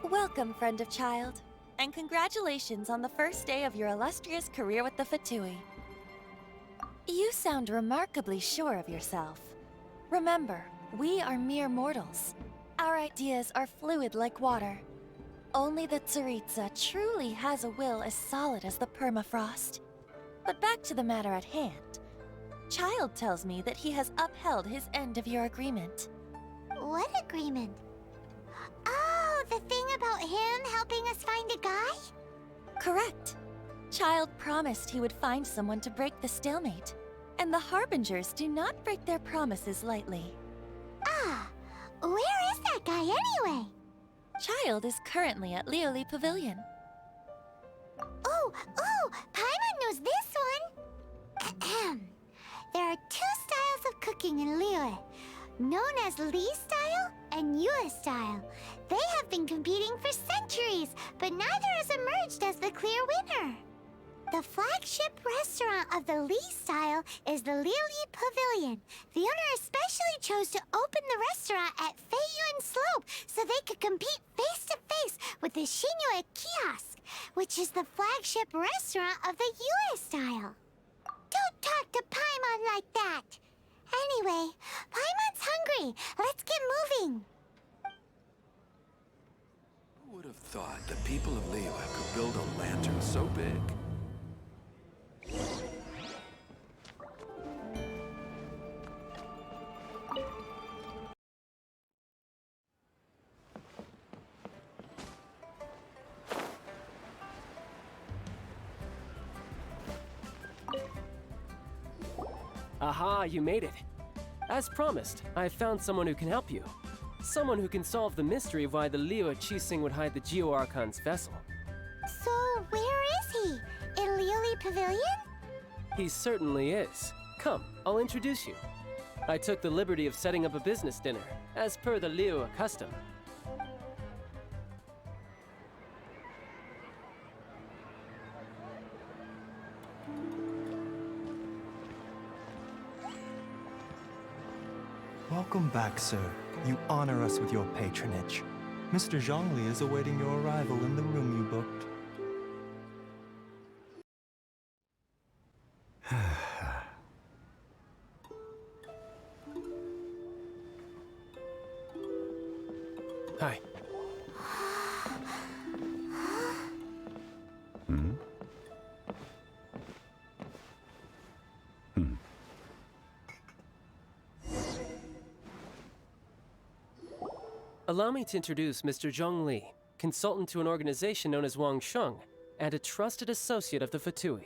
Welcome, friend of child, and congratulations on the first day of your illustrious career with the Fatui. You sound remarkably sure of yourself. Remember, we are mere mortals. Our ideas are fluid like water. Only the Tsaritsa truly has a will as solid as the permafrost. But back to the matter at hand. Child tells me that he has upheld his end of your agreement. What agreement? Oh, the thing about him helping us find a guy? Correct. Child promised he would find someone to break the stalemate. And the Harbingers do not break their promises lightly. Ah, where is that guy anyway? Child is currently at liyue Pavilion. Oh, Paimon knows this one! There are two styles of cooking in liyue, known as Li style and Yue style. They have been competing for centuries, but neither has emerged as the clear winner. The flagship restaurant of the Li style is the liyue Pavilion. The owner especially chose to open the restaurant at Feiyuan Slope so they could compete face-to-face with the Xinyue Kiosk, which is the flagship restaurant of the Yue style. Don't talk to Paimon like that! Anyway, Paimon's hungry. Let's get moving. Who would have thought the people of liyue could build a lantern so big? Aha, you made it. As promised, I found someone who can help you. Someone who can solve the mystery of why the liyue Qixing would hide the Geo-Archon's vessel. So, where is he? In liyue Pavilion? He certainly is. Come, I'll introduce you. I took the liberty of setting up a business dinner, as per the liyue custom. Welcome back, sir. You honor us with your patronage. Mr. Zhongli is awaiting your arrival in the room you booked. Hi. Allow me to introduce Mr. Zhongli, consultant to an organization known as Wang Sheng, and a trusted associate of the Fatui.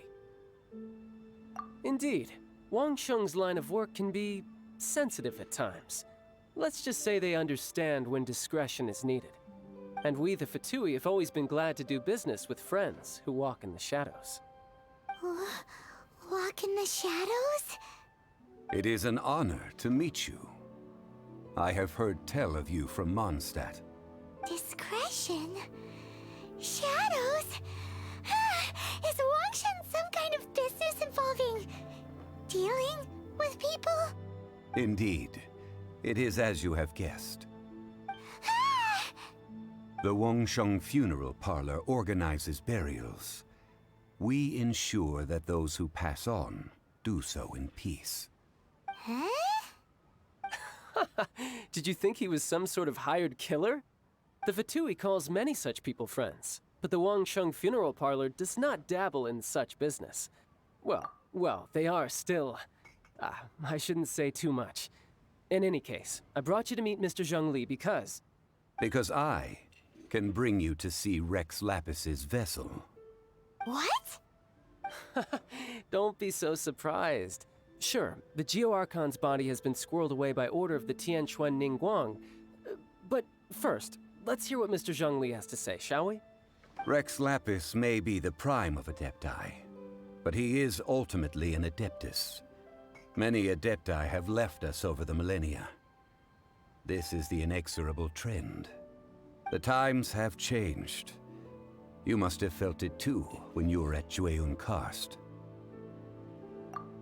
Indeed, Wang Sheng's line of work can be sensitive at times. Let's just say they understand when discretion is needed. And we, the Fatui, have always been glad to do business with friends who walk in the shadows. Walk in the shadows? It is an honor to meet you. I have heard tell of you from Mondstadt. Discretion? Shadows? Is Wangshan some kind of business involving dealing with people? Indeed. It is as you have guessed. The Wangsheng Funeral Parlor organizes burials. We ensure that those who pass on do so in peace. Huh? Did you think he was some sort of hired killer? The Fatui calls many such people friends, but the Wangsheng Funeral Parlor does not dabble in such business. Well, they are still... I shouldn't say too much. In any case, I brought you to meet Mr. Zhongli because... Because I can bring you to see Rex Lapis's vessel. What? Don't be so surprised. Sure, the Geo-Archon's body has been squirreled away by order of the Tianquan Ningguang. But first, let's hear what Mr. Zhongli has to say, shall we? Rex Lapis may be the prime of Adepti, but he is ultimately an Adeptus. Many Adepti have left us over the millennia. This is the inexorable trend. The times have changed. You must have felt it too when you were at Jueyun Karst.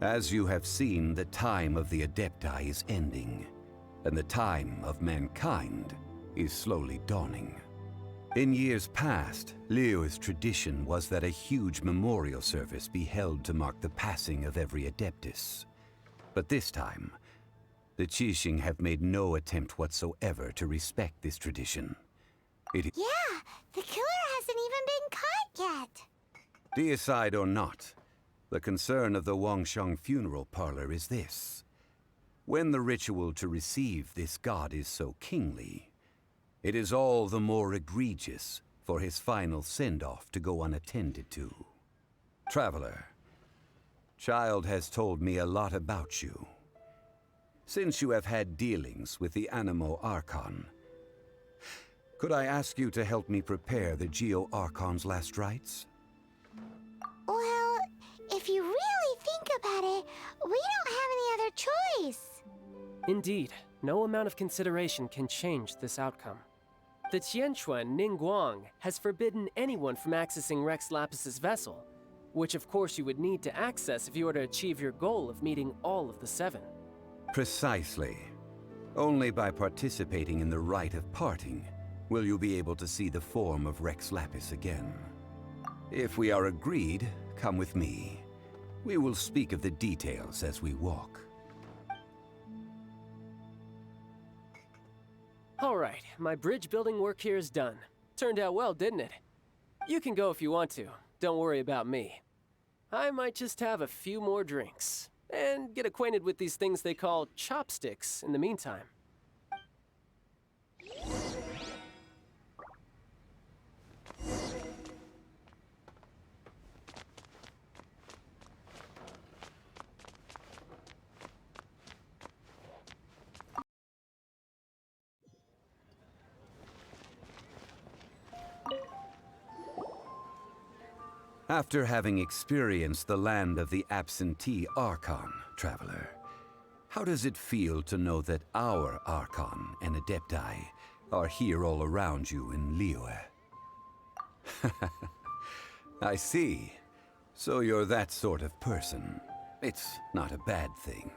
As you have seen, the time of the Adepti is ending, and the time of mankind is slowly dawning. In years past, Liyue's tradition was that a huge memorial service be held to mark the passing of every adeptus. But this time, the Qixing have made no attempt whatsoever to respect this tradition. Yeah, the killer hasn't even been caught yet. Deicide or not, the concern of the Wangsheng funeral parlor is this. When the ritual to receive this god is so kingly, it is all the more egregious for his final send-off to go unattended to. Traveler, Child has told me a lot about you. Since you have had dealings with the Animo Archon, could I ask you to help me prepare the Geo Archon's last rites? Well, if you really think about it, we don't have any other choice. Indeed, no amount of consideration can change this outcome. The Tianquan Ningguang has forbidden anyone from accessing Rex Lapis's vessel, which of course you would need to access if you were to achieve your goal of meeting all of the 7. Precisely. Only by participating in the rite of parting will you be able to see the form of Rex Lapis again. If we are agreed, come with me. We will speak of the details as we walk. All right, my bridge building work here is done. Turned out well, didn't it? You can go if you want to. Don't worry about me. I might just have a few more drinks and get acquainted with these things they call chopsticks in the meantime. After having experienced the land of the absentee Archon, Traveler, how does it feel to know that our Archon and Adepti are here all around you in Liyue? I see. So you're that sort of person. It's not a bad thing.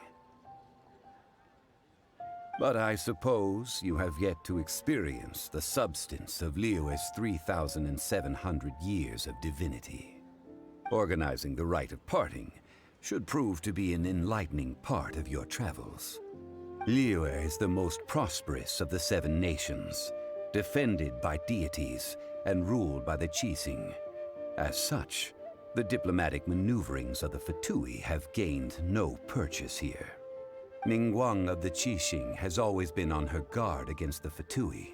But I suppose you have yet to experience the substance of Liyue's 3,700 years of divinity. Organizing the rite of parting should prove to be an enlightening part of your travels. Liyue is the most prosperous of the 7 nations, defended by deities and ruled by the Qixing. As such, the diplomatic maneuverings of the Fatui have gained no purchase here. Ningguang of the Qixing has always been on her guard against the Fatui.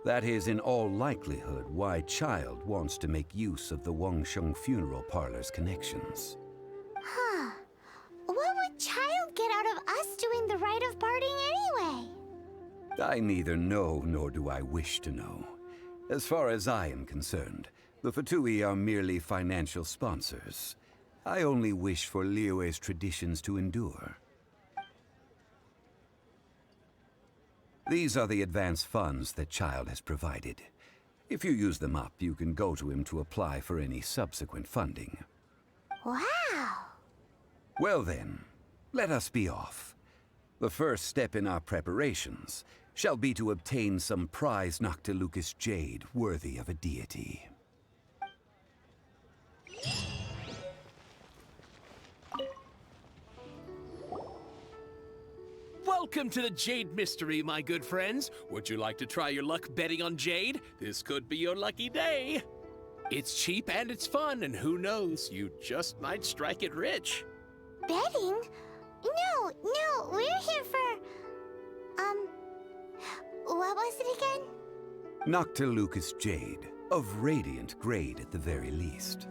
That is in all likelihood why Child wants to make use of the Wangsheng funeral parlor's connections. Huh. What would Child get out of us doing the rite of parting anyway? I neither know nor do I wish to know. As far as I am concerned, the Fatui are merely financial sponsors. I only wish for Liyue's traditions to endure. These are the advance funds that Child has provided. If you use them up, you can go to him to apply for any subsequent funding. Wow! Well then, let us be off. The first step in our preparations shall be to obtain some prized Noctilucous jade worthy of a deity. Welcome to the Jade Mystery, my good friends. Would you like to try your luck betting on Jade? This could be your lucky day. It's cheap and it's fun, and who knows, you just might strike it rich. Betting? No, we're here for... what was it again? Noctilucous jade, of radiant grade at the very least.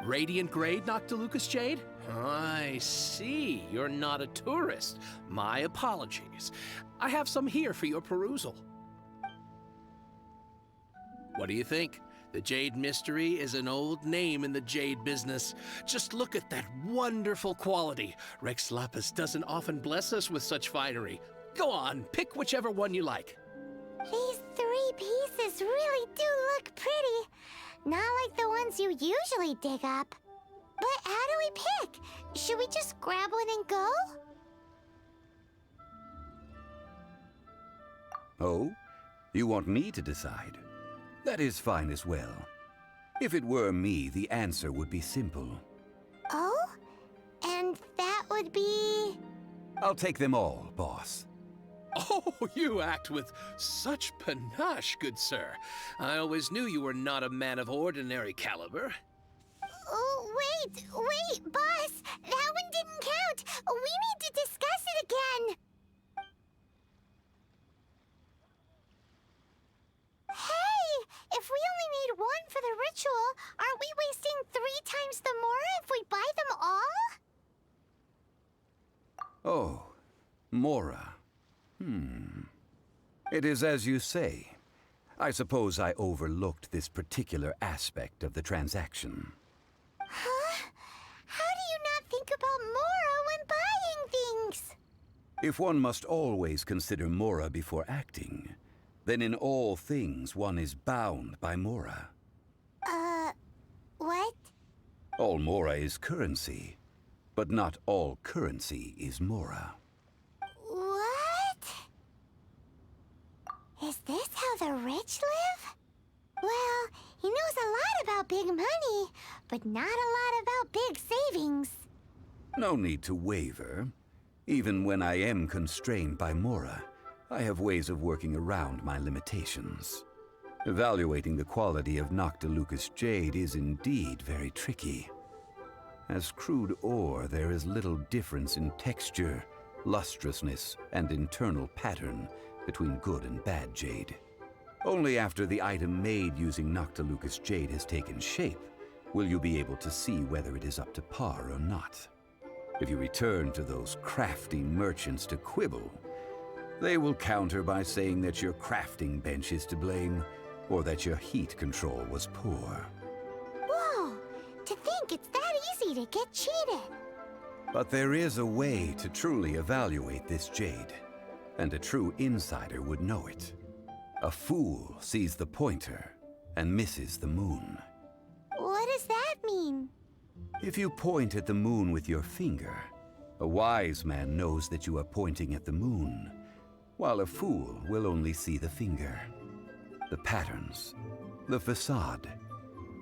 Radiant grade, Noctilucous Jade? I see. You're not a tourist. My apologies. I have some here for your perusal. What do you think? The Jade Mystery is an old name in the jade business. Just look at that wonderful quality. Rex Lapis doesn't often bless us with such finery. Go on, pick whichever one you like. These 3 pieces really do look pretty. Not like the ones you usually dig up. But how do we pick? Should we just grab one and go? Oh? You want me to decide? That is fine as well. If it were me, the answer would be simple. Oh? And that would be... I'll take them all, boss. Oh, you act with such panache, good sir. I always knew you were not a man of ordinary caliber. Oh, wait, boss! That one didn't count! We need to discuss it again! Hey! If we only need one for the ritual, aren't we wasting 3 times the mora if we buy them all? Oh, mora. It is as you say. I suppose I overlooked this particular aspect of the transaction. Huh? How do you not think about mora when buying things? If one must always consider mora before acting, then in all things one is bound by mora. What? All mora is currency, but not all currency is mora. What? Is this how the rich live? Well, he knows a lot about big money, but not a lot about big savings. No need to waver. Even when I am constrained by mora, I have ways of working around my limitations. Evaluating the quality of Noctilucous jade is indeed very tricky. As crude ore, there is little difference in texture, lustrousness, and internal pattern between good and bad jade. Only after the item made using Noctilucous jade has taken shape will you be able to see whether it is up to par or not. If you return to those crafty merchants to quibble, they will counter by saying that your crafting bench is to blame, or that your heat control was poor. Whoa! To think it's that easy to get cheated. But there is a way to truly evaluate this jade, and a true insider would know it. A fool sees the pointer and misses the moon. What does that mean? If you point at the moon with your finger, a wise man knows that you are pointing at the moon, while a fool will only see the finger. The patterns, the facade,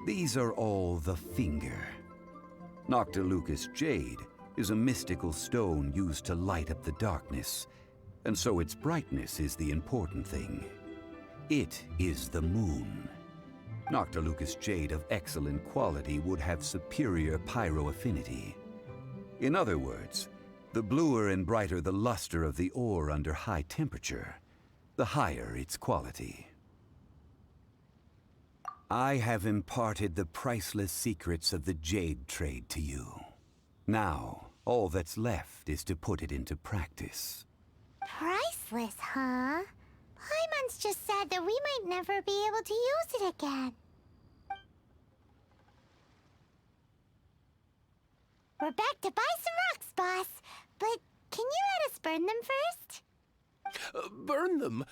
these are all the finger. Noctilucous jade is a mystical stone used to light up the darkness, and so its brightness is the important thing. It is the moon. Noctilucous jade of excellent quality would have superior pyroaffinity. In other words, the bluer and brighter the luster of the ore under high temperature, the higher its quality. I have imparted the priceless secrets of the jade trade to you. Now, all that's left is to put it into practice. Priceless, huh? Paimon's just said that we might never be able to use it again. We're back to buy some rocks, boss. But can you let us burn them first? Burn them?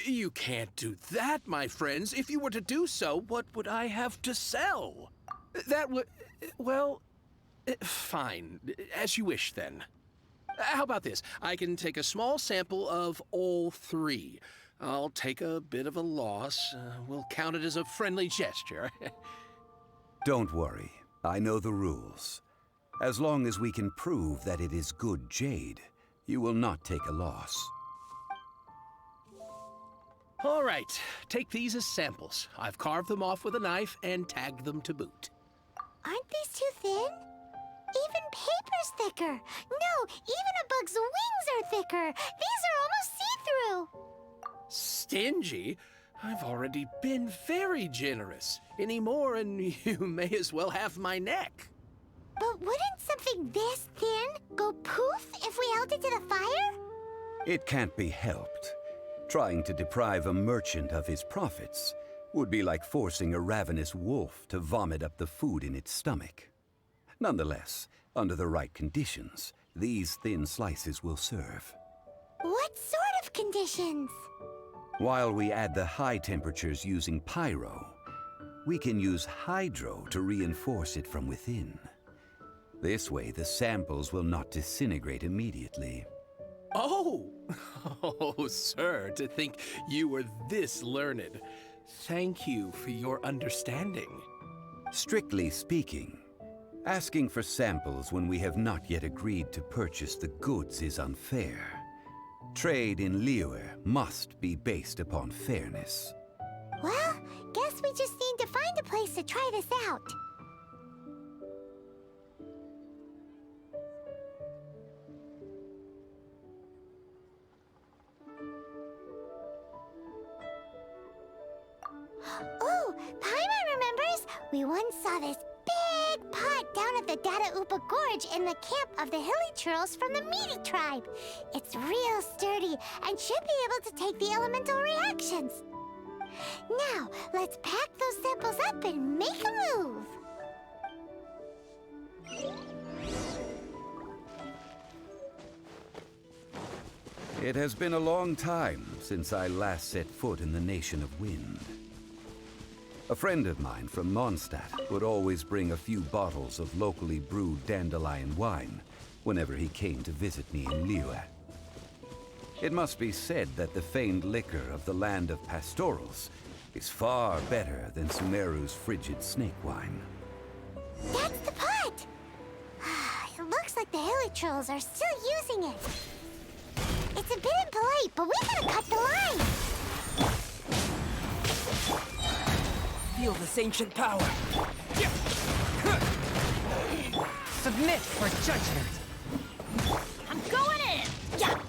You can't do that, my friends. If you were to do so, what would I have to sell? That would... well... fine. As you wish, then. How about this? I can take a small sample of all 3. I'll take a bit of a loss. We'll count it as a friendly gesture. Don't worry. I know the rules. As long as we can prove that it is good jade, you will not take a loss. All right. Take these as samples. I've carved them off with a knife and tagged them to boot. Aren't these too thin? Even paper's thicker. No, even a bug's wings are thicker. These are almost see-through. Stingy? I've already been very generous. Any more and you may as well have my neck. But wouldn't something this thin go poof if we held it to the fire? It can't be helped. Trying to deprive a merchant of his profits would be like forcing a ravenous wolf to vomit up the food in its stomach. Nonetheless, under the right conditions, these thin slices will serve. What sort of conditions? While we add the high temperatures using pyro, we can use hydro to reinforce it from within. This way, the samples will not disintegrate immediately. Oh! Oh, sir, to think you were this learned. Thank you for your understanding. Strictly speaking, asking for samples when we have not yet agreed to purchase the goods is unfair. Trade in liyue must be based upon fairness. Well, guess we just need to find a place to try this out. Oh, Paimon remembers! We once saw this big pot down at the Data Upa Gorge in the camp of the hilly churls from the Meaty tribe. It's real sturdy and should be able to take the elemental reactions. Now, let's pack those samples up and make a move. It has been a long time since I last set foot in the Nation of Wind. A friend of mine from Mondstadt would always bring a few bottles of locally brewed dandelion wine whenever he came to visit me in liyue. It must be said that the famed liquor of the land of pastorals is far better than Sumeru's frigid snake wine. That's the pot! It looks like the hilly trolls are still using it. It's a bit impolite, but we gotta cut the line! Feel this ancient power. Submit for judgment. I'm going in! Yeah!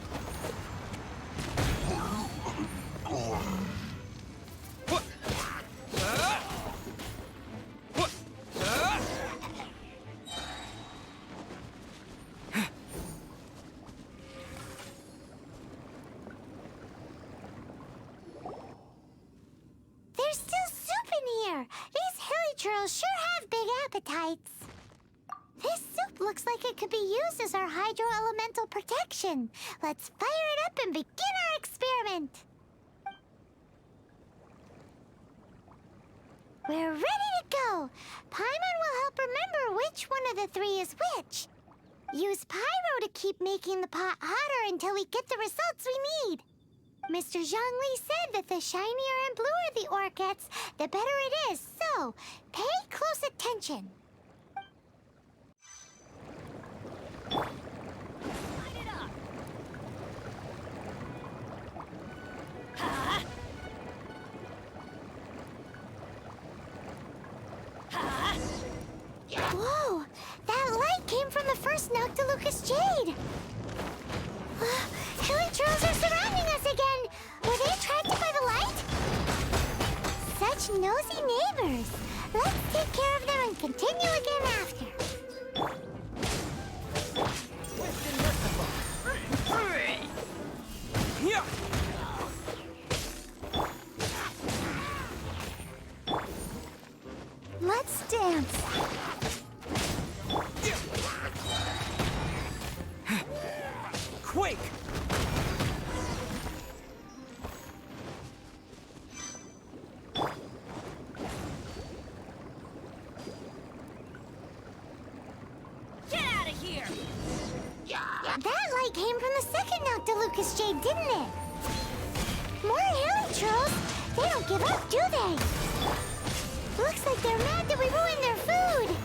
There's still soup in here! These hilly churls sure have big appetites. This soup looks like it could be used as our hydro-elemental protection. Let's fire it up and begin our experiment. We're ready to go. Paimon will help remember which one of the three is which. Use pyro to keep making the pot hotter until we get the results we need. Mr. Zhongli said that the shinier and bluer the ore gets, the better it is, so pay close attention. Light it up! Ha! Ha! Whoa! That light came from the first Noctilucous Jade! Hilly trolls are surrounding us again! Were they attracted by the light? Such nosy neighbors! Let's take care of them and continue again after. Let's dance! Quake! Get out of here! That light came from the second Noctilucous Jade, didn't it? More hilly trolls! They don't give up, do they? Looks like they're mad that we ruined their food!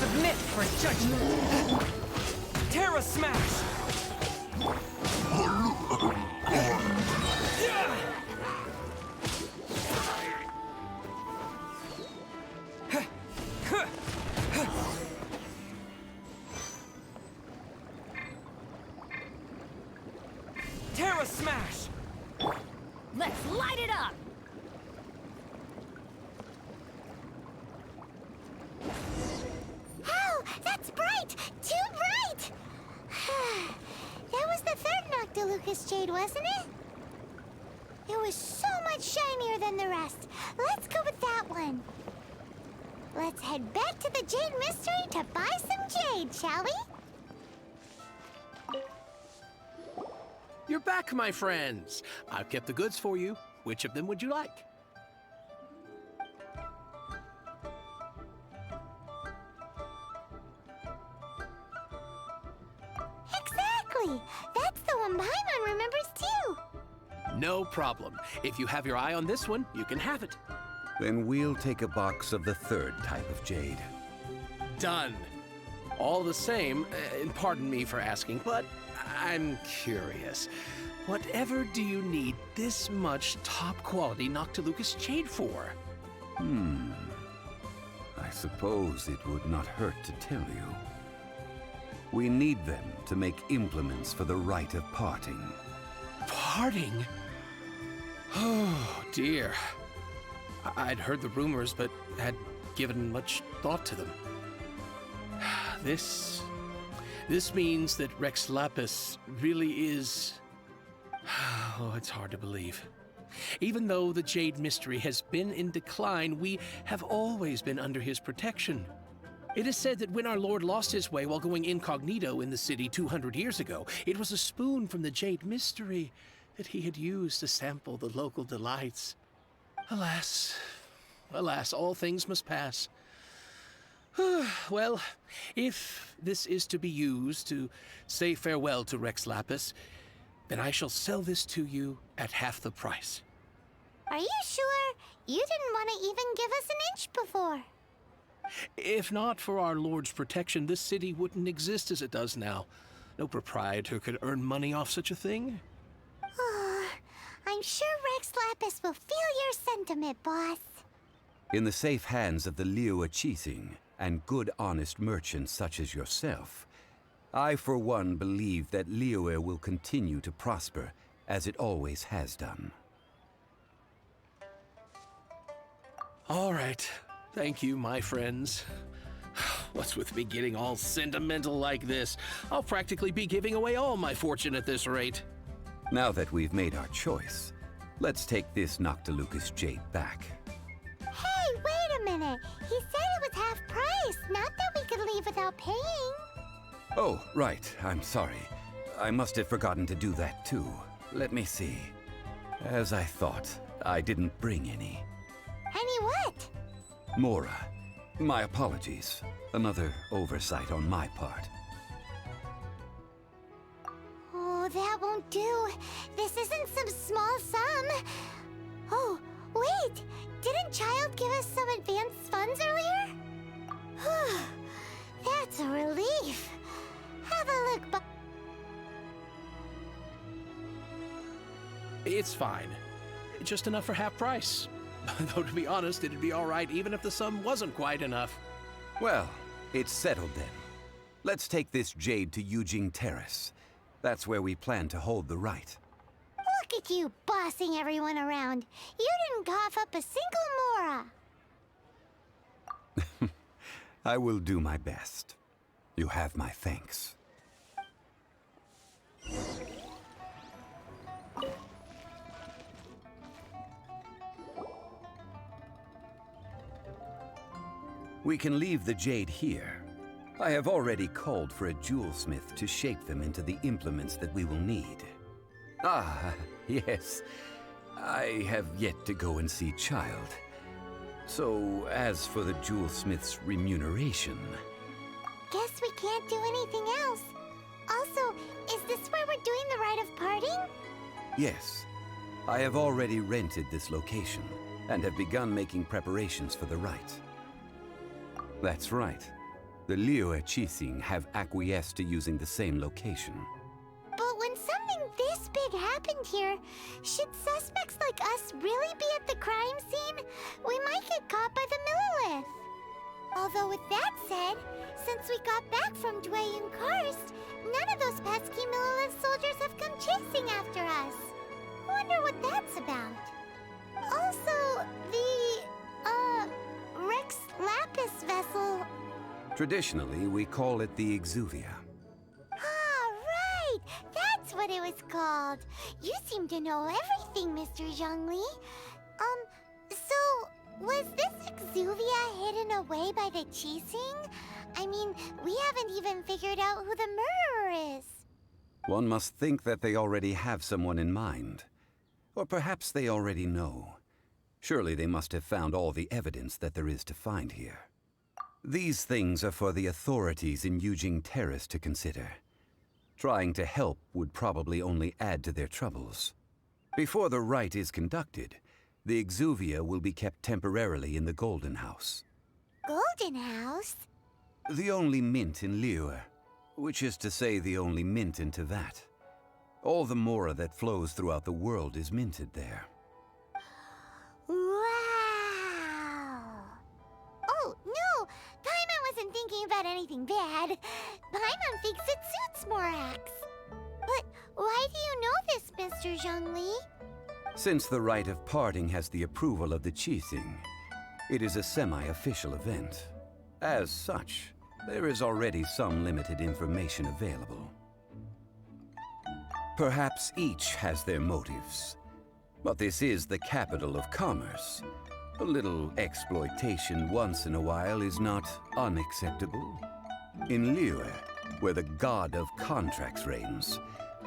Submit for judgment. Terra Smash! Terra Smash! Let's light it up! Oh, that's bright! Too bright! That was the third Noctilucous Jade, wasn't it? It was so much shinier than the rest. Let's go with that one. Let's head back to the Jade Mystery to buy some jade, shall we? You're back, my friends. I've kept the goods for you. Which of them would you like? Exactly! That's the one Paimon remembers too! No problem. If you have your eye on this one, you can have it. Then we'll take a box of the third type of jade. Done. All the same, and pardon me for asking, but I'm curious. Whatever do you need this much top-quality Noctilucous jade for? I suppose it would not hurt to tell you. We need them to make implements for the rite of parting. Parting? Oh, dear. I'd heard the rumors, but had given much thought to them. This means that Rex Lapis really is... Oh, it's hard to believe. Even though the Jade Mystery has been in decline, we have always been under his protection. It is said that when our Lord lost his way while going incognito in the city 200 years ago, it was a spoon from the Jade Mystery that he had used to sample the local delights. Alas, alas, all things must pass. Well, if this is to be used to say farewell to Rex Lapis, then I shall sell this to you at half the price. Are you sure? You didn't want to even give us an inch before. If not for our Lord's protection, this city wouldn't exist as it does now. No proprietor could earn money off such a thing. I'm sure Rex Lapis will feel your sentiment, boss. In the safe hands of the liyue and good honest merchants such as yourself, I for one believe that liyue will continue to prosper as it always has done. All right. Thank you, my friends. What's with me getting all sentimental like this? I'll practically be giving away all my fortune at this rate. Now that we've made our choice, let's take this Noctilucous jade back. Hey, wait a minute. He said it was half price, not that we could leave without paying. Oh, right. I'm sorry. I must have forgotten to do that too. Let me see. As I thought, I didn't bring any. Any what? Mora, my apologies. Another oversight on my part. Oh, that won't do. This isn't some small sum. Oh, wait! Didn't Child give us some advanced funds earlier? That's a relief. Have a look, It's fine. Just enough for half price. Though to be honest, it'd be all right even if the sum wasn't quite enough. Well, it's settled then. Let's take this jade to Yujing Terrace. That's where we plan to hold the rite. Look at you bossing everyone around. You didn't cough up a single mora. I will do my best. You have my thanks. We can leave the jade here. I have already called for a jewelsmith to shape them into the implements that we will need. Ah, yes. I have yet to go and see Child. So, as for the jewelsmith's remuneration... Guess we can't do anything else. Also, is this where we're doing the rite of parting? Yes. I have already rented this location, and have begun making preparations for the rite. That's right. The liyue have acquiesced to using the same location. But when something this big happened here, should suspects like us really be at the crime scene? We might get caught by the Millilith. Although with that said, since we got back from Dwayne Karst, none of those pesky Millilith soldiers have come chasing after us. Wonder what that's about. Also, the, Rex Lapis vessel. Traditionally, we call it the Exuvia. Ah, right! That's what it was called. You seem to know everything, Mr. Zhongli. So, was this Exuvia hidden away by the Qixing? I mean, we haven't even figured out who the murderer is. One must think that they already have someone in mind. Or perhaps they already know. Surely they must have found all the evidence that there is to find here. These things are for the authorities in Yujing Terrace to consider. Trying to help would probably only add to their troubles. Before the rite is conducted, the exuvia will be kept temporarily in the Golden House. Golden House? The only mint in liyue, which is to say the only mint in Tevat. All the mora that flows throughout the world is minted there. Wow! Oh, no! Paimon wasn't thinking about anything bad. Paimon thinks it suits Morax. But why do you know this, Mr. Zhongli? Since the rite of parting has the approval of the Qixing, it is a semi-official event. As such, there is already some limited information available. Perhaps each has their motives, but this is the capital of commerce. A little exploitation once in a while is not unacceptable. In liyue, where the god of contracts reigns,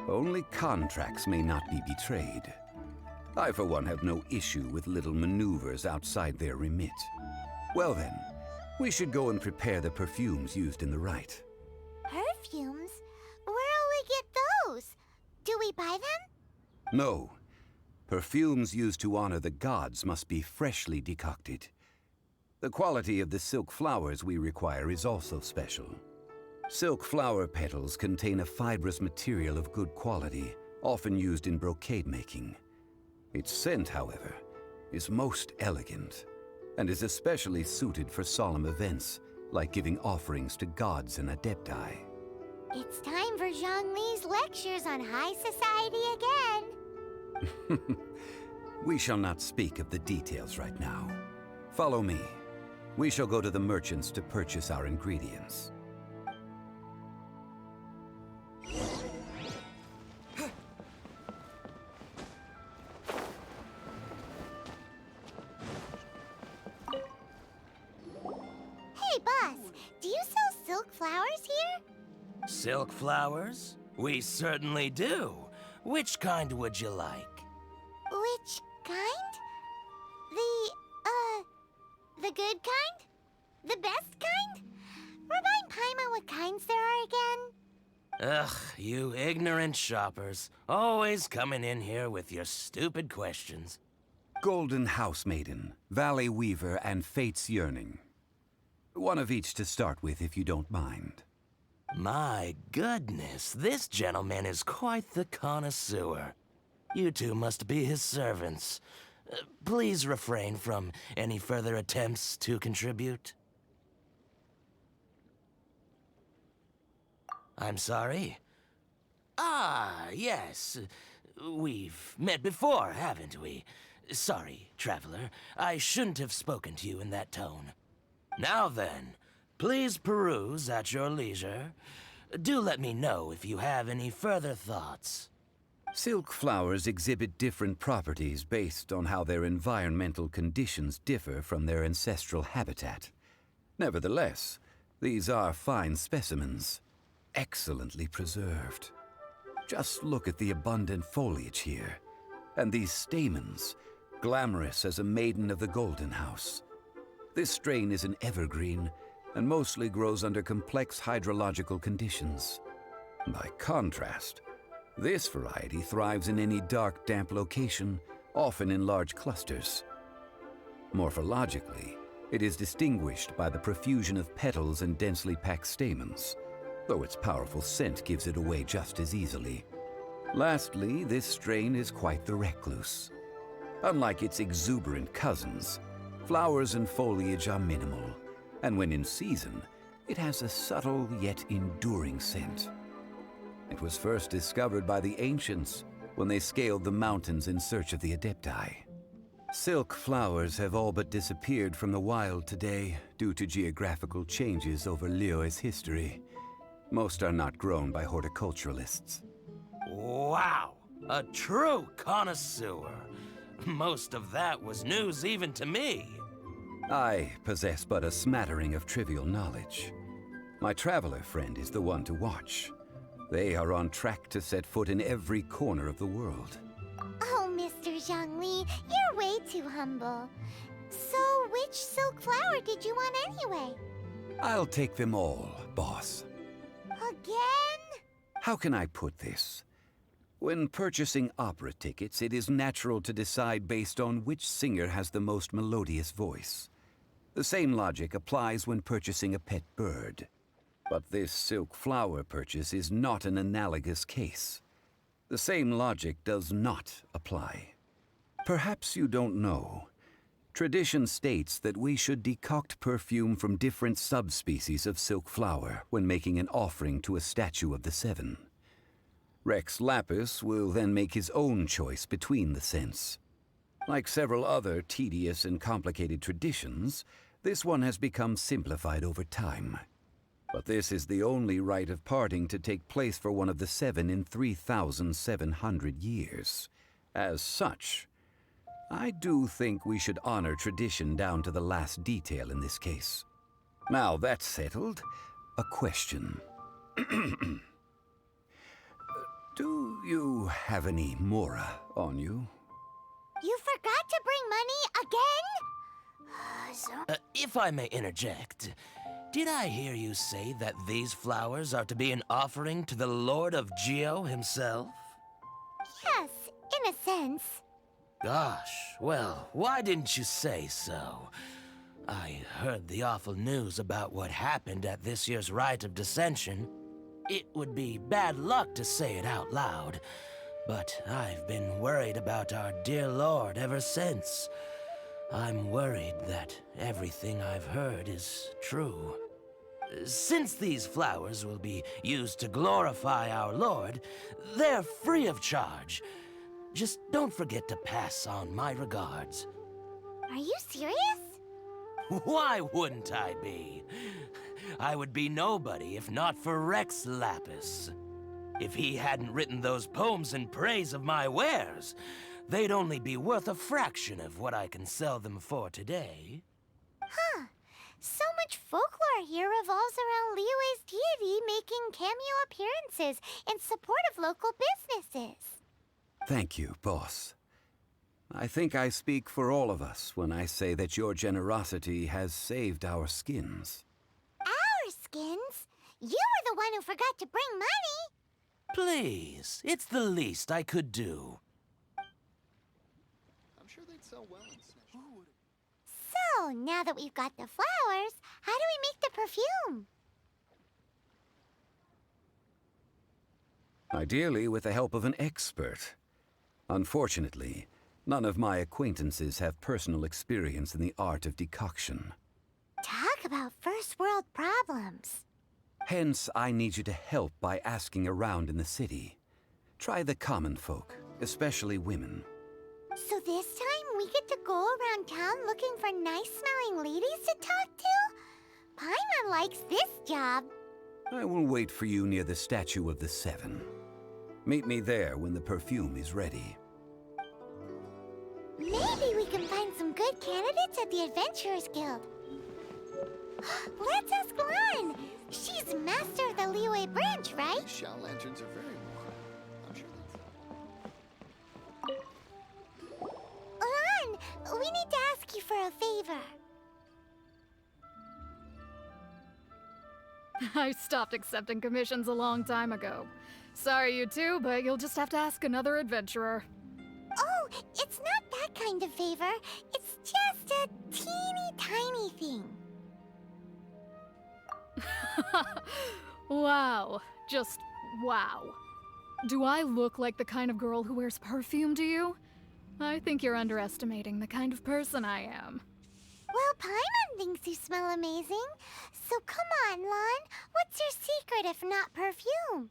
only contracts may not be betrayed. I, for one, have no issue with little maneuvers outside their remit. Well then, we should go and prepare the perfumes used in the rite. Perfumes? Where'll we get those? Do we buy them? No. Perfumes used to honor the gods must be freshly decocted. The quality of the silk flowers we require is also special. Silk flower petals contain a fibrous material of good quality, often used in brocade making. Its scent, however, is most elegant, and is especially suited for solemn events, like giving offerings to gods and adepti. It's time for Zhongli's lectures on high society again. We shall not speak of the details right now. Follow me. We shall go to the merchants to purchase our ingredients. Hey, boss, do you sell silk flowers here? Silk flowers? We certainly do. Which kind would you like? Which kind? The good kind? The best kind? Remind Paimon what kinds there are again? Ugh, you ignorant shoppers. Always coming in here with your stupid questions. Golden House Maiden, Valley Weaver, and Fate's Yearning. One of each to start with, if you don't mind. My goodness, this gentleman is quite the connoisseur. You two must be his servants. Please refrain from any further attempts to contribute. I'm sorry? Ah, yes. We've met before, haven't we? Sorry, traveler. I shouldn't have spoken to you in that tone. Now then, please peruse at your leisure. Do let me know if you have any further thoughts. Silk flowers exhibit different properties based on how their environmental conditions differ from their ancestral habitat. Nevertheless, these are fine specimens, excellently preserved. Just look at the abundant foliage here, and these stamens, glamorous as a maiden of the Golden House. This strain is an evergreen, and mostly grows under complex hydrological conditions. By contrast, this variety thrives in any dark, damp location, often in large clusters. Morphologically, it is distinguished by the profusion of petals and densely packed stamens, though its powerful scent gives it away just as easily. Lastly, this strain is quite the recluse. Unlike its exuberant cousins, flowers and foliage are minimal, and when in season, it has a subtle yet enduring scent. It was first discovered by the ancients when they scaled the mountains in search of the adepti. Silk flowers have all but disappeared from the wild today due to geographical changes over liyue's history. Most are not grown by horticulturalists. Wow! A true connoisseur. Most of that was news even to me. I possess but a smattering of trivial knowledge. My traveler friend is the one to watch. They are on track to set foot in every corner of the world. Oh, Mr. Zhongli, you're way too humble. So, which silk flower did you want anyway? I'll take them all, boss. Again? How can I put this? When purchasing opera tickets, it is natural to decide based on which singer has the most melodious voice. The same logic applies when purchasing a pet bird. But this silk flower purchase is not an analogous case. The same logic does not apply. Perhaps you don't know. Tradition states that we should decoct perfume from different subspecies of silk flower when making an offering to a statue of the seven. Rex Lapis will then make his own choice between the scents. Like several other tedious and complicated traditions, this one has become simplified over time. But this is the only rite of parting to take place for one of the seven in 3,700 years. As such, I do think we should honor tradition down to the last detail in this case. Now that's settled, a question. Do you have any mora on you? You forgot to bring money again? If I may interject, did I hear you say that these flowers are to be an offering to the Lord of Geo himself? Yes, in a sense. Gosh, well, why didn't you say so? I heard the awful news about what happened at this year's rite of descension. It would be bad luck to say it out loud, but I've been worried about our dear Lord ever since. I'm worried that everything I've heard is true. Since these flowers will be used to glorify our Lord, they're free of charge. Just don't forget to pass on my regards. Are you serious? Why wouldn't I be? I would be nobody if not for Rex Lapis. If he hadn't written those poems in praise of my wares, they'd only be worth a fraction of what I can sell them for today. Huh. So much folklore here revolves around Liyue's deity making cameo appearances in support of local businesses. Thank you, boss. I think I speak for all of us when I say that your generosity has saved our skins. Our skins? You were the one who forgot to bring money. Please, it's the least I could do. I'm sure they'd sell well in Snesh. So, now that we've got the flowers, how do we make the perfume? Ideally, with the help of an expert. Unfortunately, none of my acquaintances have personal experience in the art of decoction. Talk about first world problems. Hence, I need you to help by asking around in the city. Try the common folk, especially women. So this time we get to go around town looking for nice-smelling ladies to talk to? Paimon likes this job. I will wait for you near the statue of the seven. Meet me there when the perfume is ready. Maybe we can find some good candidates at the Adventurers Guild. Let's ask Lan. She's master of the Liyue branch, right? These shell lanterns are very warm. I'm sure that's... Lan, we need to ask you for a favor. I stopped accepting commissions a long time ago. Sorry, you two, but you'll just have to ask another adventurer. Oh, it's not that kind of favor. It's just a teeny tiny thing. Wow. Just wow. Do I look like the kind of girl who wears perfume to you? I think you're underestimating the kind of person I am. Well, Paimon thinks you smell amazing. So come on, Lan. What's your secret if not perfume?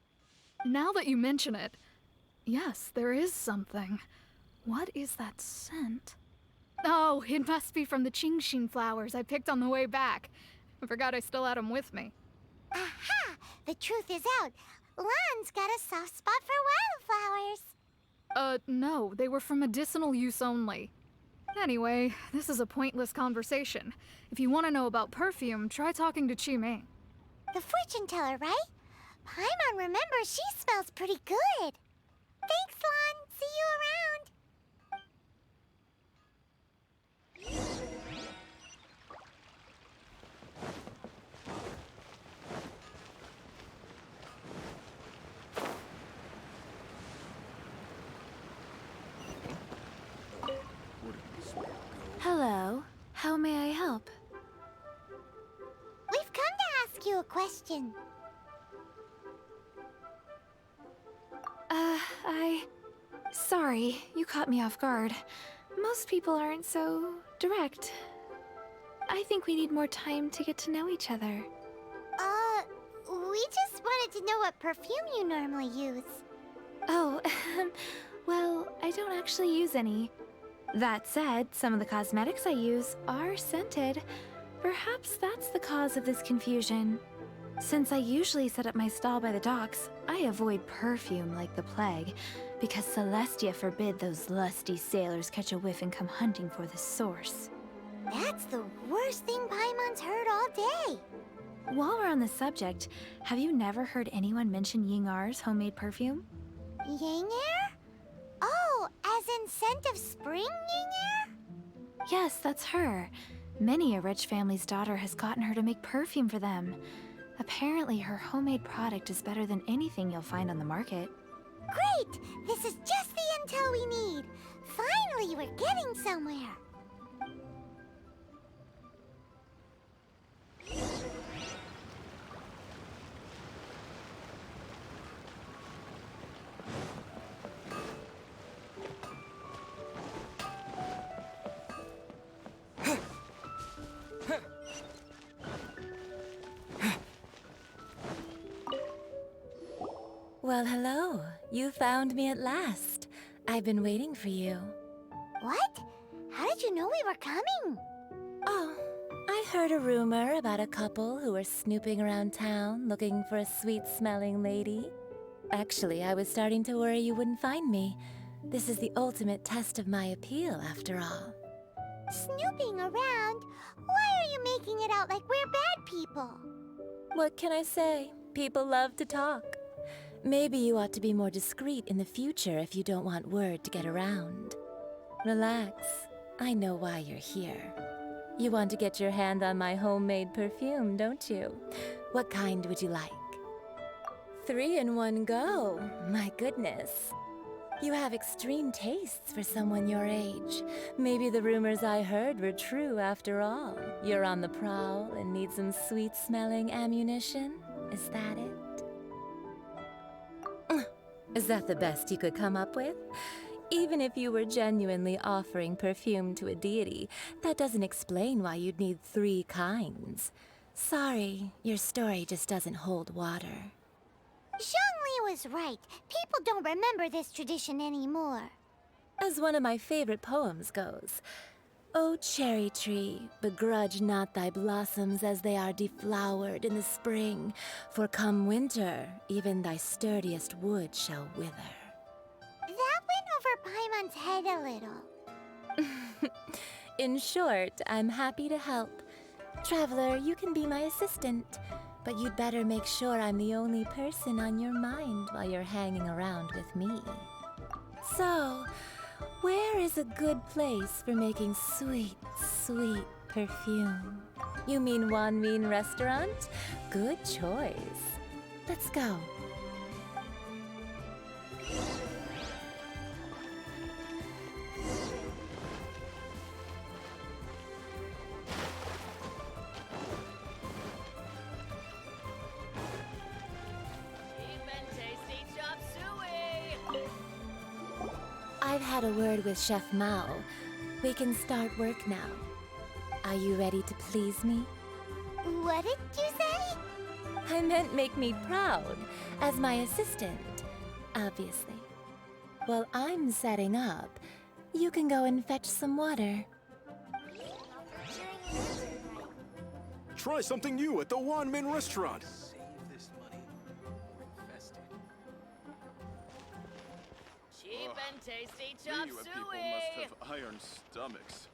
Now that you mention it, yes, there is something. What is that scent? Oh, it must be from the Qingshin flowers I picked on the way back. I forgot I still had them with me. Aha! The truth is out. Lan's got a soft spot for wildflowers. No, they were for medicinal use only. Anyway, this is a pointless conversation. If you want to know about perfume, try talking to Qimei. The fortune teller, right? Paimon remembers she smells pretty good. Thanks, Lan. See you around. Hello. How may I help? We've come to ask you a question. Sorry, you caught me off guard. Most people aren't so direct. I think we need more time to get to know each other. We just wanted to know what perfume you normally use. Oh, well, I don't actually use any. That said, some of the cosmetics I use are scented. Perhaps that's the cause of this confusion. Since I usually set up my stall by the docks, I avoid perfume like the plague, because Celestia forbid those lusty sailors catch a whiff and come hunting for the source. That's the worst thing Paimon's heard all day. While we're on the subject, have you never heard anyone mention Yingar's homemade perfume? Yingar? Oh, as in scent of spring, Yingar? Yes, that's her. Many a rich family's daughter has gotten her to make perfume for them. Apparently, her homemade product is better than anything you'll find on the market. Great! This is just the intel we need. Finally, we're getting somewhere. Well, hello. You found me at last. I've been waiting for you. What? How did you know we were coming? Oh, I heard a rumor about a couple who were snooping around town looking for a sweet-smelling lady. Actually, I was starting to worry you wouldn't find me. This is the ultimate test of my appeal, after all. Snooping around? Why are you making it out like we're bad people? What can I say? People love to talk. Maybe you ought to be more discreet in the future if you don't want word to get around. Relax. I know why you're here. You want to get your hand on my homemade perfume, don't you? What kind would you like? 3 in one go. My goodness. You have extreme tastes for someone your age. Maybe the rumors I heard were true after all. You're on the prowl and need some sweet-smelling ammunition? Is that it? Is that the best you could come up with? Even if you were genuinely offering perfume to a deity, that doesn't explain why you'd need 3 kinds. Sorry, your story just doesn't hold water. Zhongli was right. People don't remember this tradition anymore. As one of my favorite poems goes, O cherry tree, begrudge not thy blossoms as they are deflowered in the spring, for come winter, even thy sturdiest wood shall wither. That went over Paimon's head a little. In short, I'm happy to help. Traveler, you can be my assistant, but you'd better make sure I'm the only person on your mind while you're hanging around with me. So, where is a good place for making sweet, sweet perfume? You mean Wanmin Restaurant? Good choice. Let's go. I've had a word with Chef Mao. We can start work now. Are you ready to please me? What did you say? I meant make me proud, as my assistant, obviously. While I'm setting up, you can go and fetch some water. Try something new at the Wanmin Restaurant. Cheap and tasty Liyue chop people suey! must have iron stomachs.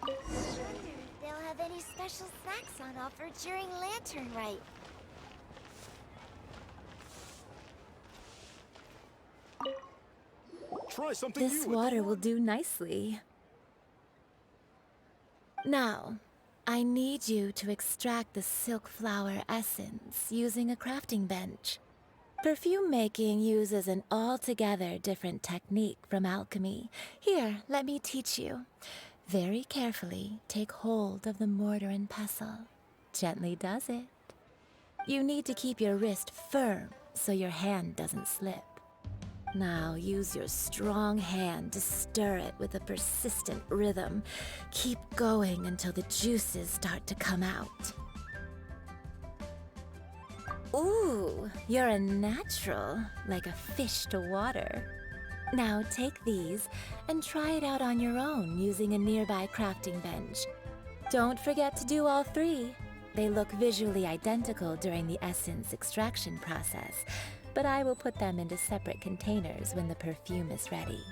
Wonder if they'll have any special snacks on offer during Lantern Rite. Try something This new. water will do nicely. Now, I need you to extract the silk flower essence using a crafting bench. Perfume making uses an altogether different technique from alchemy. Here, let me teach you. Very carefully, take hold of the mortar and pestle. Gently does it. You need to keep your wrist firm so your hand doesn't slip. Now use your strong hand to stir it with a persistent rhythm. Keep going until the juices start to come out. Ooh, you're a natural, like a fish to water. Now take these and try it out on your own using a nearby crafting bench. Don't forget to do all three. They look visually identical during the essence extraction process, but I will put them into separate containers when the perfume is ready.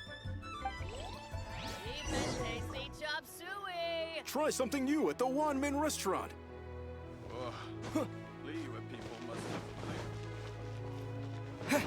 Cheap and tasty chop suey! Try something new at the Wanmin restaurant. Ugh. Liyue people must have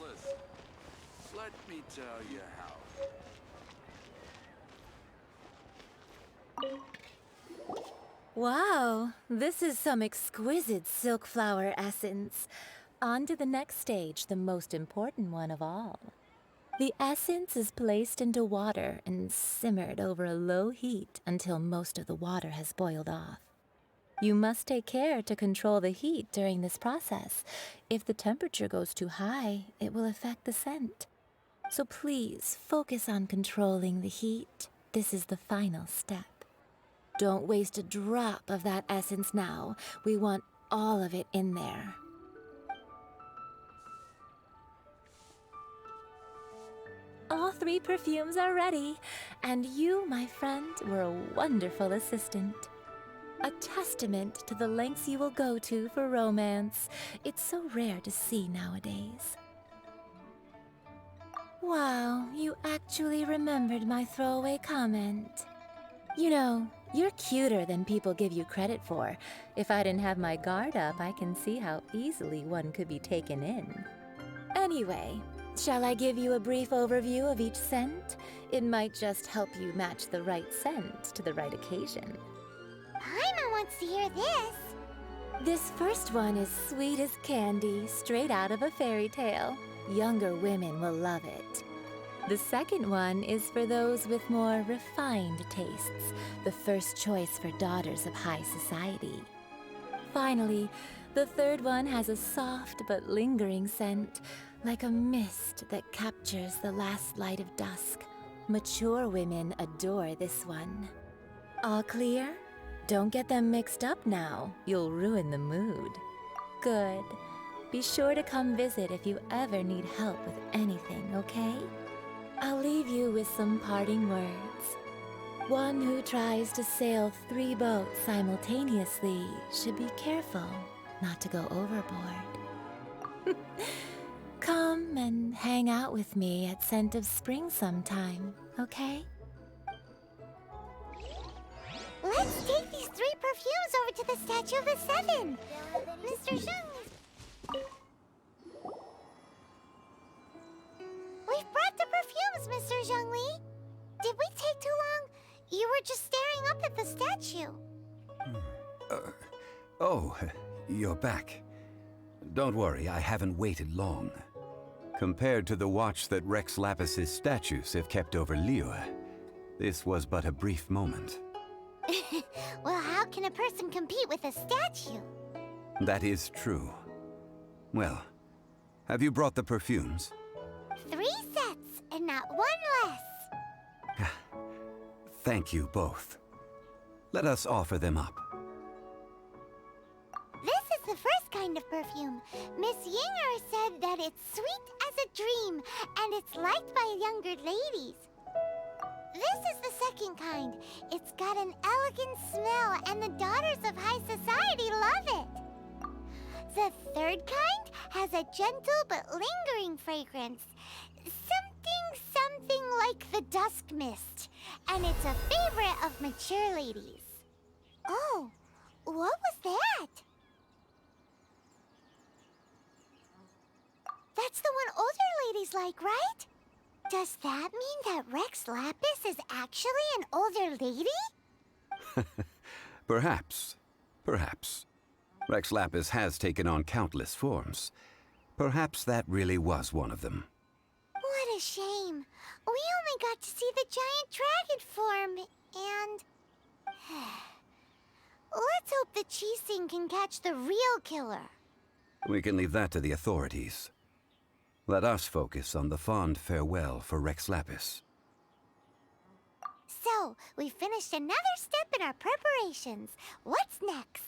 Listen, let me tell you how. Wow, this is some exquisite silk flower essence. On to the next stage, the most important one of all. The essence is placed into water and simmered over a low heat until most of the water has boiled off. You must take care to control the heat during this process. If the temperature goes too high, it will affect the scent. So please focus on controlling the heat. This is the final step. Don't waste a drop of that essence now. We want all of it in there. All three perfumes are ready, and you, my friend, were a wonderful assistant. A testament to the lengths you will go to for romance. It's so rare to see nowadays. Wow, you actually remembered my throwaway comment. You know, you're cuter than people give you credit for. If I didn't have my guard up, I can see how easily one could be taken in. Anyway, shall I give you a brief overview of each scent? It might just help you match the right scent to the right occasion. Paimon wants to hear this. This first one is sweet as candy, straight out of a fairy tale. Younger women will love it. The second one is for those with more refined tastes, the first choice for daughters of high society. Finally, the third one has a soft but lingering scent, like a mist that captures the last light of dusk. Mature women adore this one. All clear? Don't get them mixed up now. You'll ruin the mood. Good. Be sure to come visit if you ever need help with anything, okay? I'll leave you with some parting words. One who tries to sail 3 boats simultaneously should be careful not to go overboard. Come and hang out with me at Scent of Spring sometime, okay? Let's take these 3 perfumes over to the Statue of the Seven. Mr. Zheng. We've brought the perfumes, Mr. Zhongli. Did we take too long? You were just staring up at the statue. Oh, you're back. Don't worry, I haven't waited long. Compared to the watch that Rex Lapis's statues have kept over Liyue, this was but a brief moment. Well, how can a person compete with a statue? That is true. Well, have you brought the perfumes? 3 sets, and not 1 less. Thank you both. Let us offer them up. This is the first kind of perfume. Miss Yinger said that it's sweet as a dream, and it's liked by younger ladies. This is the second kind. It's got an elegant smell, and the daughters of high society love it. The third kind has a gentle but lingering fragrance. Something like the dusk mist. And it's a favorite of mature ladies. Oh, what was that? That's the one older ladies like, right? Does that mean that Rex Lapis is actually an older lady? Perhaps. Perhaps. Rex Lapis has taken on countless forms. Perhaps that really was one of them. What a shame. We only got to see the giant dragon form, and... Let's hope the Chising can catch the real killer. We can leave that to the authorities. Let us focus on the fond farewell for Rex Lapis. So, we finished another step in our preparations. What's next?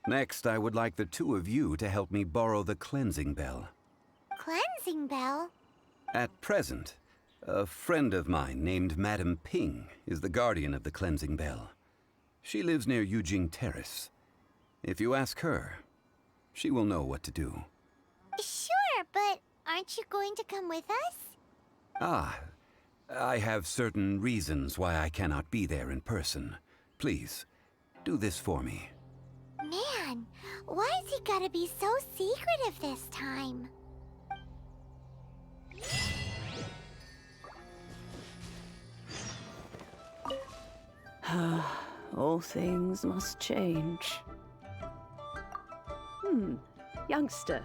Next, I would like the two of you to help me borrow the cleansing bell. Cleansing bell? At present, a friend of mine named Madame Ping is the guardian of the cleansing bell. She lives near Yujing Terrace. If you ask her, she will know what to do. Sure, but aren't you going to come with us? Ah, I have certain reasons why I cannot be there in person. Please, do this for me. Man, why has he gotta be so secretive this time? All things must change. Youngster,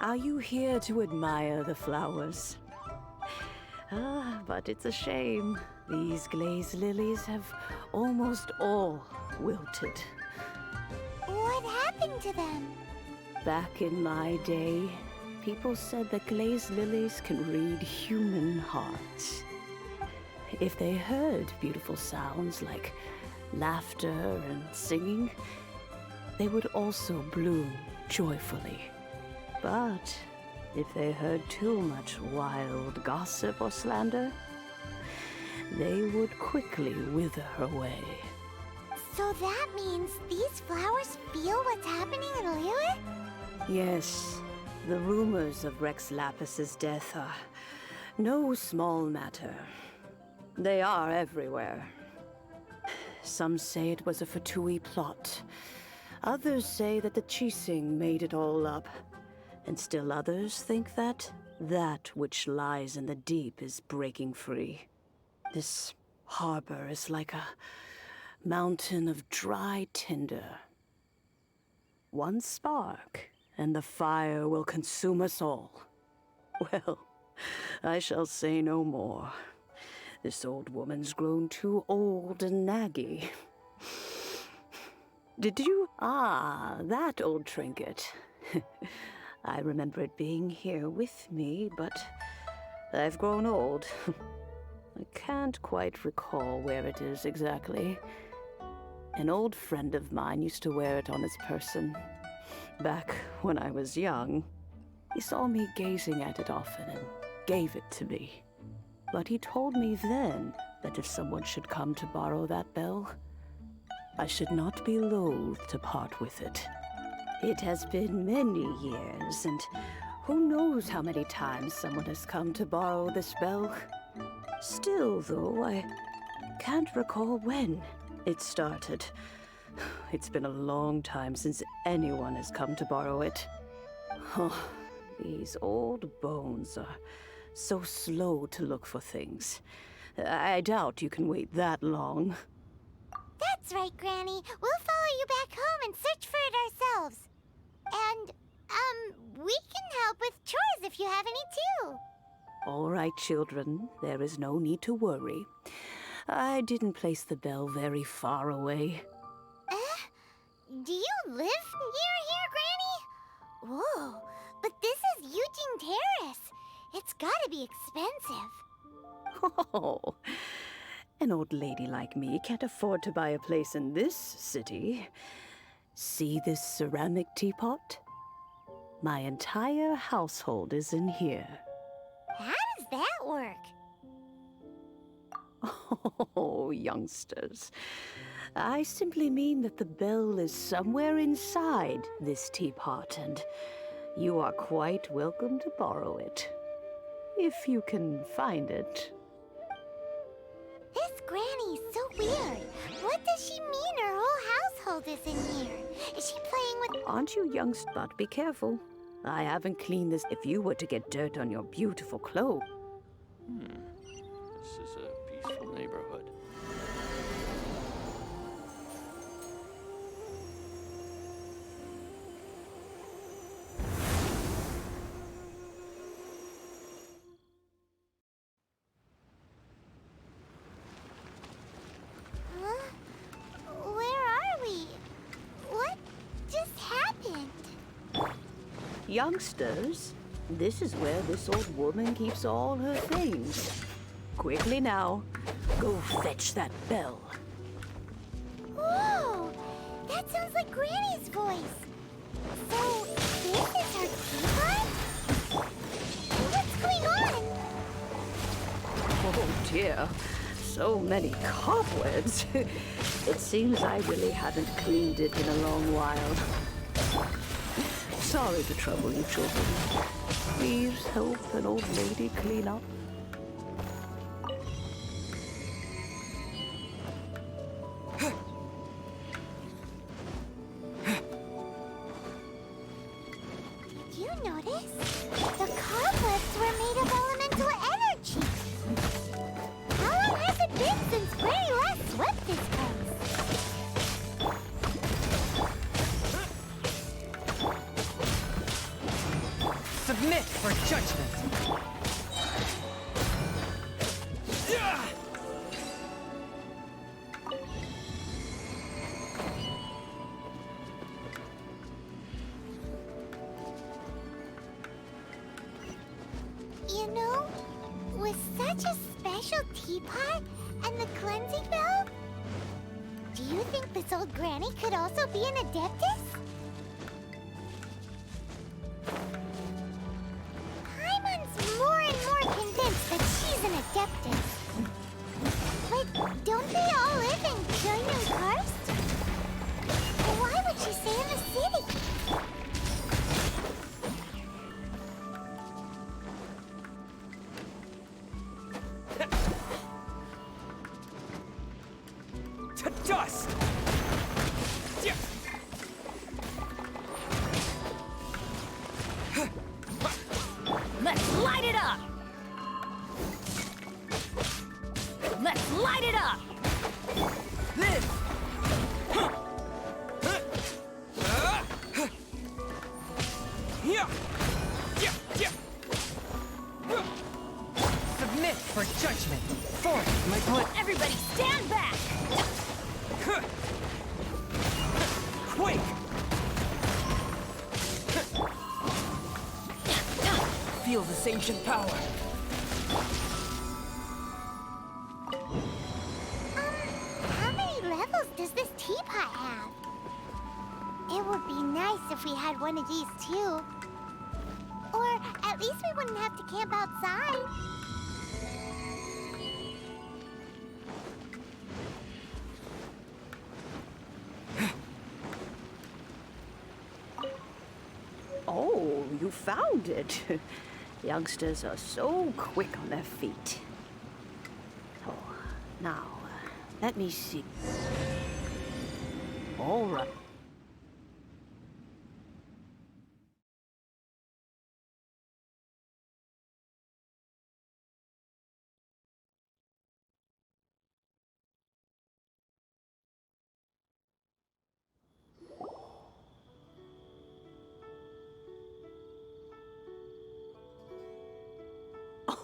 are you here to admire the flowers? But it's a shame. These glazed lilies have almost all wilted. What happened to them? Back in my day, people said that glazed lilies can read human hearts. If they heard beautiful sounds like laughter and singing, they would also bloom joyfully. But if they heard too much wild gossip or slander, they would quickly wither away. So that means these flowers feel what's happening in liyue? Yes, the rumors of Rex Lapis's death are no small matter. They are everywhere. Some say it was a Fatui plot. Others say that the Chising made it all up. And still others think that which lies in the deep is breaking free. This harbor is like a mountain of dry tinder. One spark, and the fire will consume us all. Well, I shall say no more. This old woman's grown too old and naggy. Did you? Ah, that old trinket. I remember it being here with me, but I've grown old. I can't quite recall where it is exactly. An old friend of mine used to wear it on his person. Back when I was young, he saw me gazing at it often and gave it to me. But he told me then that if someone should come to borrow that bell, I should not be loath to part with it. It has been many years, and who knows how many times someone has come to borrow this bell. Still, though, I can't recall when it started. It's been a long time since anyone has come to borrow it. Oh, these old bones are so slow to look for things. I doubt you can wait that long. That's right, Granny. We'll follow you back home and search for it ourselves. And, we can help with chores if you have any too. All right, children. There is no need to worry. I didn't place the bell very far away. Do you live near here, Granny? Whoa, but this is Yujing Terrace. It's gotta be expensive. Oh, an old lady like me can't afford to buy a place in this city. See this ceramic teapot? My entire household is in here. How does that work? Oh, youngsters. I simply mean that the bell is somewhere inside this teapot, and you are quite welcome to borrow it. If you can find it. This granny's so weird. What does she mean her whole household is in here? Is she playing with— Aren't you, youngster? But be careful. I haven't cleaned this. If you were to get dirt on your beautiful clothes. This is a peaceful neighborhood. Huh? Where are we? What just happened? Youngsters, this is where this old woman keeps all her things. Quickly now, go fetch that bell. Whoa! That sounds like Granny's voice. So, this is her teapot? What's going on? Oh dear, so many cobwebs. It seems I really haven't cleaned it in a long while. Sorry to trouble you, children. Please help an old lady clean up. Did you notice? The cobwebs were made of elemental energy. How long has it been since Granny last swept this place? Submit for judgment. You know, with such a special teapot and the cleansing bell, do you think this old granny could also be an adeptus? Paimon's more and more convinced that she's an adeptus. But don't they all live in Gyeongyang Karst? Why would she stay in the city? To dust! Let's light it up! Let's light it up! Live! Submit for judgment. Forth, my blood. Everybody stand back! Quake! Feel this ancient power. How many levels does this teapot have? It would be nice if we had one of these too. Or at least we wouldn't have to camp outside. Oh, you found it. Youngsters are so quick on their feet. Oh, now, let me see. All right.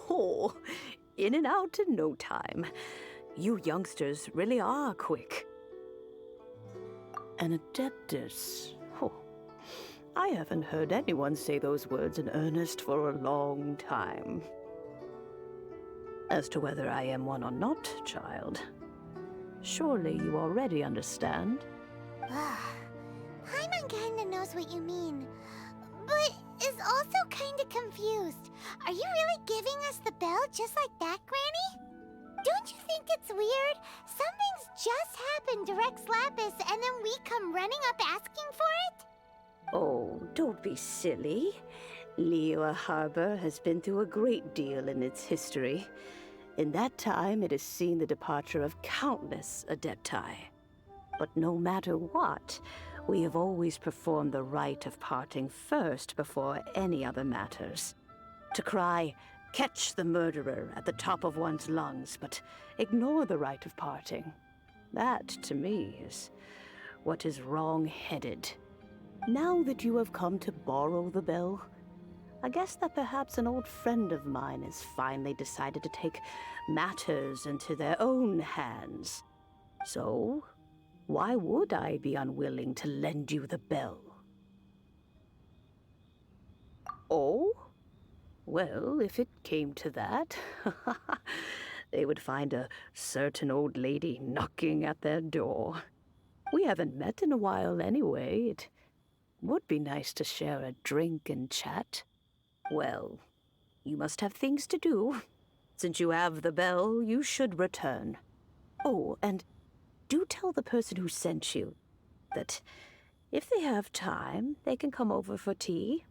Oh, in and out in no time. You youngsters really are quick. An adeptus. Oh, I haven't heard anyone say those words in earnest for a long time. As to whether I am one or not, child, surely you already understand. Paimon kinda knows what you mean, but is also kinda confused. Are you really giving us the bell just like that, Granny? Don't you think it's weird? Something's just happened to Rex Lapis, and then we come running up asking for it? Oh, don't be silly. Liyue Harbor has been through a great deal in its history. In that time, it has seen the departure of countless Adepti. But no matter what, we have always performed the rite of parting first before any other matters. To cry, "Catch the murderer," at the top of one's lungs, but ignore the rite of parting. That, to me, is what is wrong-headed. Now that you have come to borrow the bell, I guess that perhaps an old friend of mine has finally decided to take matters into their own hands. So, why would I be unwilling to lend you the bell? Oh? Well, if it came to that, they would find a certain old lady knocking at their door. We haven't met in a while anyway. It would be nice to share a drink and chat. Well, you must have things to do. Since you have the bell, you should return. Oh, and do tell the person who sent you that if they have time, they can come over for tea.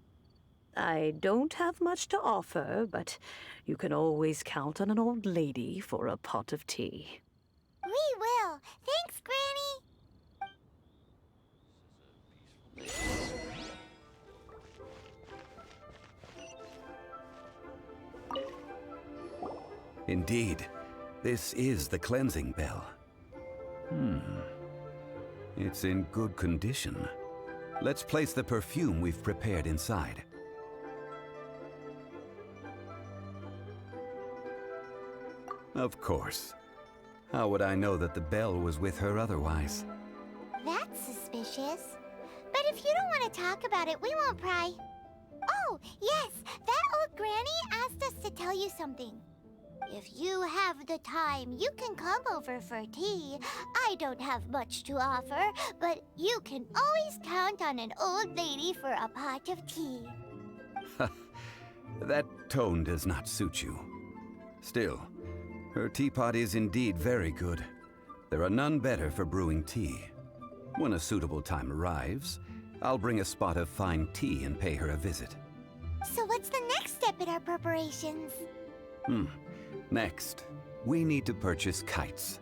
I don't have much to offer, but you can always count on an old lady for a pot of tea. We will. Thanks, Granny. Indeed, this is the cleansing bell. It's in good condition. Let's place the perfume we've prepared inside. Of course. How would I know that the bell was with her otherwise? That's suspicious. But if you don't want to talk about it, we won't pry. Oh, yes, that old granny asked us to tell you something. If you have the time, you can come over for tea. I don't have much to offer, but you can always count on an old lady for a pot of tea. That tone does not suit you. Still, her teapot is indeed very good. There are none better for brewing tea. When a suitable time arrives, I'll bring a spot of fine tea and pay her a visit. So what's the next step in our preparations? Next, we need to purchase kites.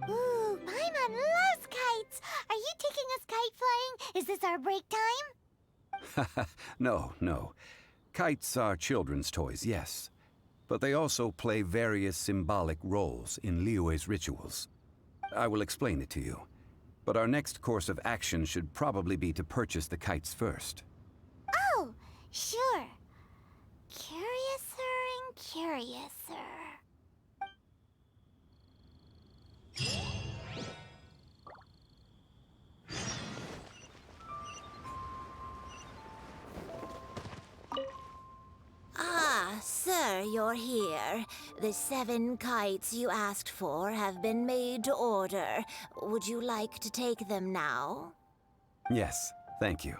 Ooh, Paimon loves kites! Are you taking us kite flying? Is this our break time? No. Kites are children's toys, yes. But they also play various symbolic roles in Liyue's rituals. I will explain it to you. But our next course of action should probably be to purchase the kites first. Oh, sure. Curiouser and curiouser. Ah, sir, you're here. The 7 kites you asked for have been made to order. Would you like to take them now? Yes, thank you.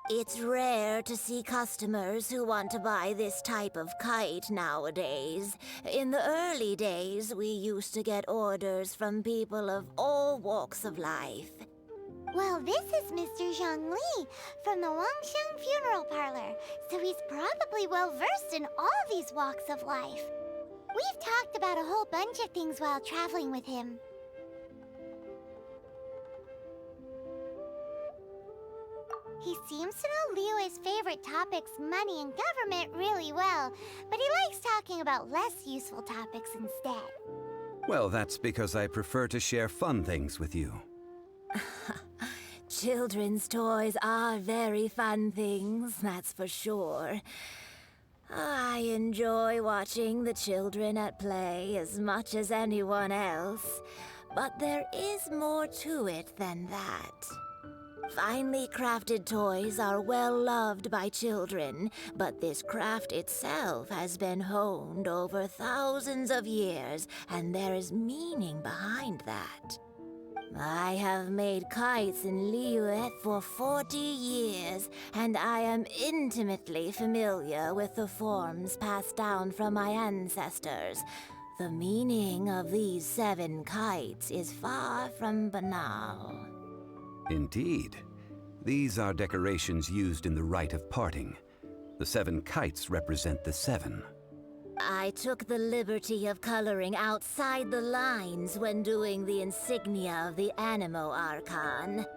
It's rare to see customers who want to buy this type of kite nowadays. In the early days, we used to get orders from people of all walks of life. Well, this is Mr. Zhongli from the Wangsheng Funeral Parlor, so he's probably well-versed in all these walks of life. We've talked about a whole bunch of things while traveling with him. He seems to know Liyue's favorite topics, money and government, really well, but he likes talking about less useful topics instead. Well, that's because I prefer to share fun things with you. Children's toys are very fun things, that's for sure. I enjoy watching the children at play as much as anyone else, but there is more to it than that. Finely crafted toys are well loved by children, but this craft itself has been honed over thousands of years, and there is meaning behind that. I have made kites in Liyue for 40 years, and I am intimately familiar with the forms passed down from my ancestors. The meaning of these 7 kites is far from banal. Indeed. These are decorations used in the rite of parting. The 7 kites represent the 7. I took the liberty of coloring outside the lines when doing the insignia of the Animo Archon.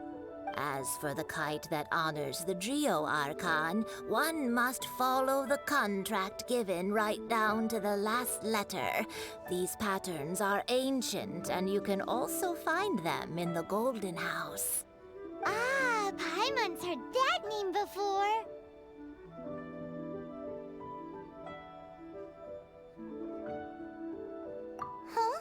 As for the kite that honors the Geo Archon, one must follow the contract given right down to the last letter. These patterns are ancient, and you can also find them in the Golden House. Ah, Paimon's heard that name before. Huh?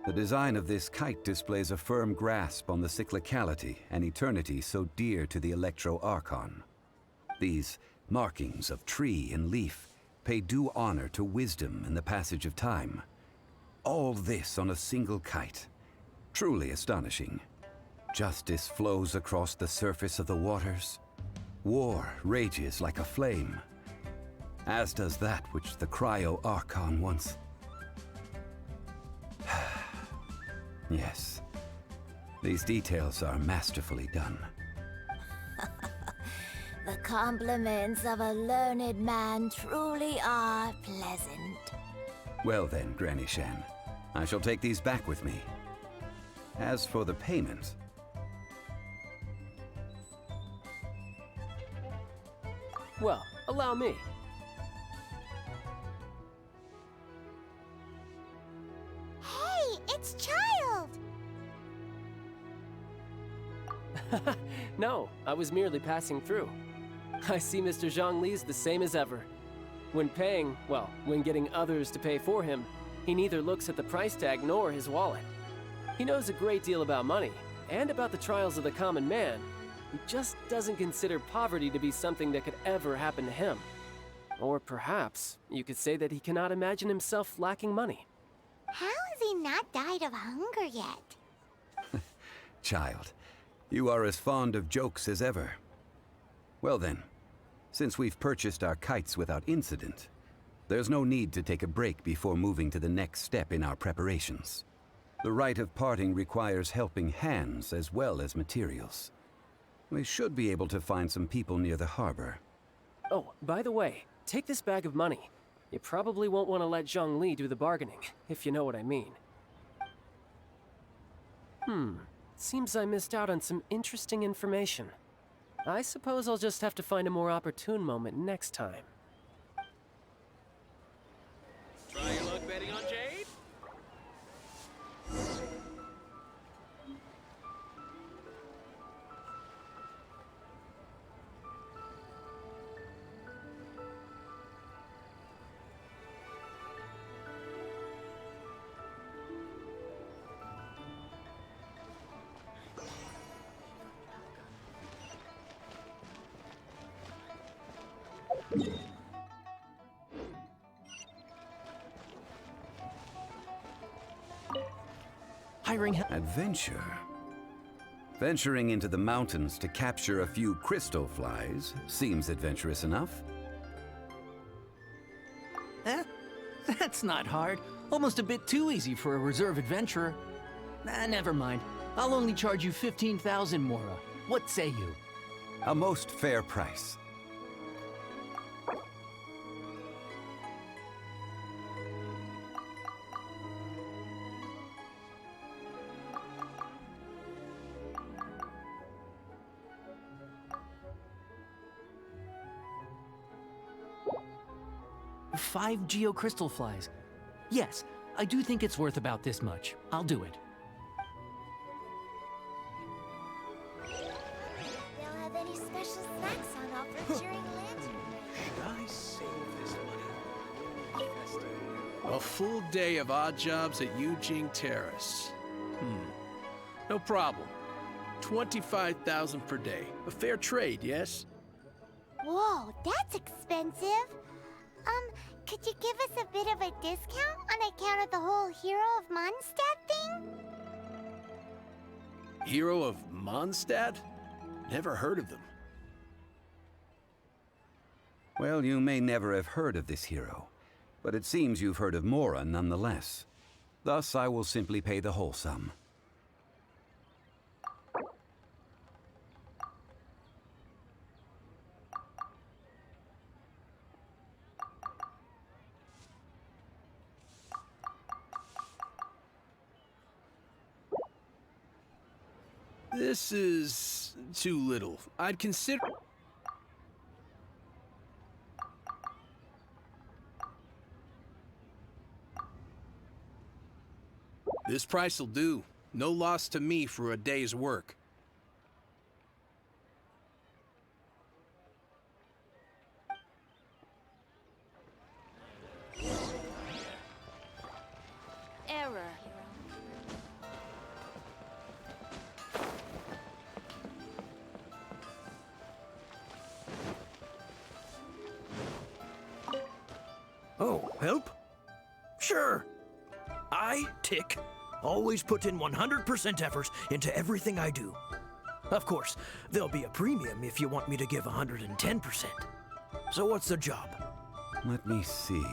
The design of this kite displays a firm grasp on the cyclicality and eternity so dear to the Electro Archon. These markings of tree and leaf pay due honor to wisdom and the passage of time. All this on a single kite. Truly astonishing. Justice flows across the surface of the waters. War rages like a flame. As does that which the Cryo Archon once... Yes. These details are masterfully done. The compliments of a learned man truly are pleasant. Well then, Granny Shan, I shall take these back with me. As for the payment... Well, allow me. Hey, it's Child! No, I was merely passing through. I see Mr. Zhongli's the same as ever. When paying, well, when getting others to pay for him, he neither looks at the price tag nor his wallet. He knows a great deal about money, and about the trials of the common man. He just doesn't consider poverty to be something that could ever happen to him. Or perhaps you could say that he cannot imagine himself lacking money. How has he not died of hunger yet? Child, you are as fond of jokes as ever. Well then, since we've purchased our kites without incident, there's no need to take a break before moving to the next step in our preparations. The rite of parting requires helping hands as well as materials. We should be able to find some people near the harbor. Oh, by the way, take this bag of money. You probably won't want to let Zhongli do the bargaining, if you know what I mean. Seems I missed out on some interesting information. I suppose I'll just have to find a more opportune moment next time. Try your luck betting on Jade? Adventure. Venturing into the mountains to capture a few crystal flies seems adventurous enough. That's not hard. Almost a bit too easy for a reserve adventurer. Never mind. I'll only charge you 15,000 Mora. What say you? A most fair price. Five geocrystal flies. Yes, I do think it's worth about this much. I'll do it. They'll have any special snacks on offer during lantern. Should I save this money? A full day of odd jobs at Eugene Terrace. No problem. 25,000 per day. A fair trade, yes? Whoa, that's expensive. Could you give us a bit of a discount on account of the whole Hero of Mondstadt thing? Hero of Mondstadt? Never heard of them. Well, you may never have heard of this hero, but it seems you've heard of Mora nonetheless. Thus, I will simply pay the whole sum. This is too little. I'd consider... This price'll do. No loss to me for a day's work. Error. Oh, help? Sure. I, Tick, always put in 100% effort into everything I do. Of course, there'll be a premium if you want me to give 110%. So what's the job? Let me see.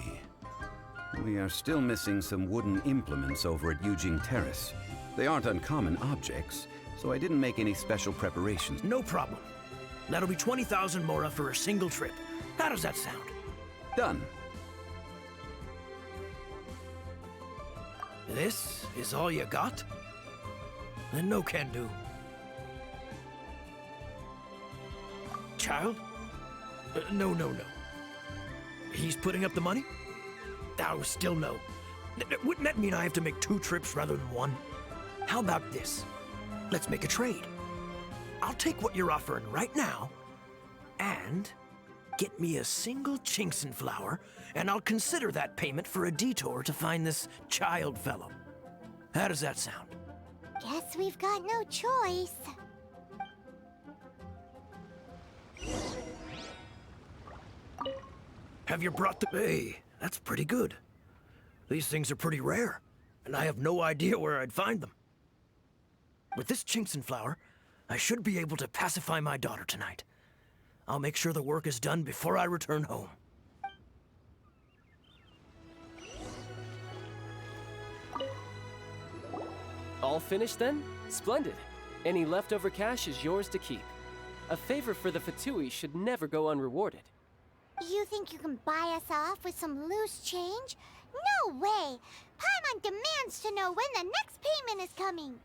We are still missing some wooden implements over at Eugene Terrace. They aren't uncommon objects, so I didn't make any special preparations. No problem. That'll be 20,000 mora for a single trip. How does that sound? Done. This is all you got? Then no can do. Child? No. He's putting up the money? Oh, still no. Wouldn't that mean I have to make 2 trips rather than 1? How about this? Let's make a trade. I'll take what you're offering right now, and get me a single Chinxin flower, and I'll consider that payment for a detour to find this child fellow. How does that sound? Guess we've got no choice. Have you brought the... Hey, that's pretty good. These things are pretty rare, and I have no idea where I'd find them. With this Chinxin flower, I should be able to pacify my daughter tonight. I'll make sure the work is done before I return home. All finished then? Splendid. Any leftover cash is yours to keep. A favor for the Fatui should never go unrewarded. You think you can buy us off with some loose change? No way! Paimon demands to know when the next payment is coming.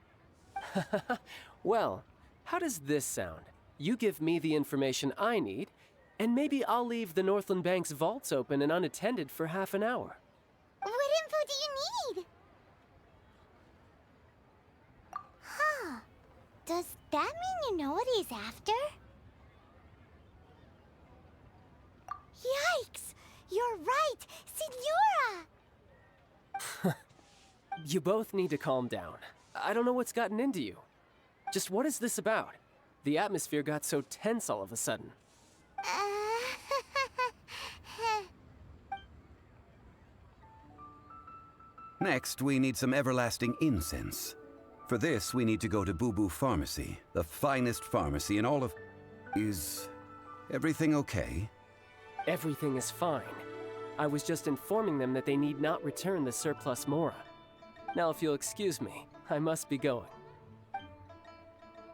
Well, how does this sound? You give me the information I need, and maybe I'll leave the Northland Bank's vaults open and unattended for half an hour. What info do you need? Huh. Does that mean you know what he's after? Yikes! You're right! Signora! You both need to calm down. I don't know what's gotten into you. Just what is this about? The atmosphere got so tense all of a sudden. Next, we need some everlasting incense. For this, we need to go to Boo Boo Pharmacy, the finest pharmacy in all of... Is everything okay? Everything is fine. I was just informing them that they need not return the surplus mora. Now, if you'll excuse me, I must be going.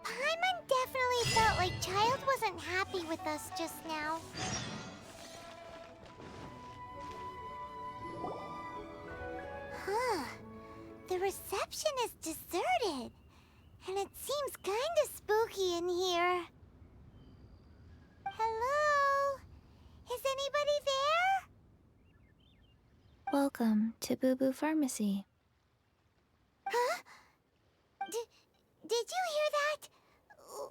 Paimon definitely felt like Child wasn't happy with us just now. Huh. The reception is deserted. And it seems kinda spooky in here. Hello? Is anybody there? Welcome to Boo Boo Pharmacy. Huh? Did you hear that?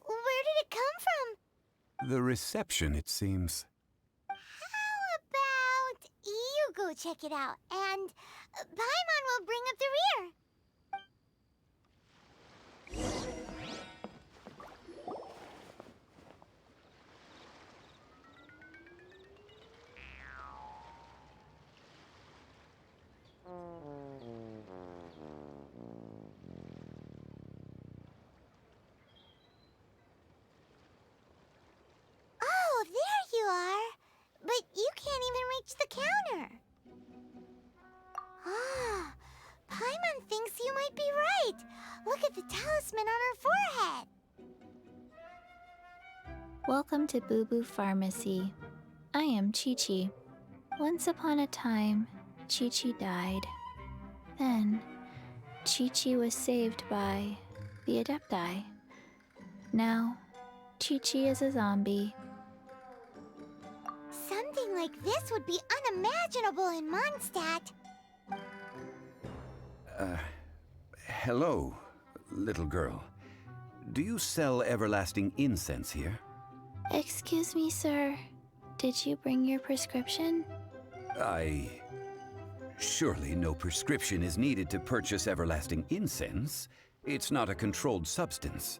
Where did it come from? The reception, it seems. How about you go check it out, and Paimon will bring up the rear. Oh, there you are. But you can't even reach the counter. Ah, Paimon might be right. Look at the talisman on her forehead. Welcome to Boo Boo Pharmacy. I am Chi-Chi. Once upon a time, Chi-Chi died. Then, Chi-Chi was saved by the Adepti. Now, Chi-Chi is a zombie. Something like this would be unimaginable in Mondstadt. Hello, little girl. Do you sell everlasting incense here? Excuse me, sir. Did you bring your prescription? Surely no prescription is needed to purchase everlasting incense. It's not a controlled substance.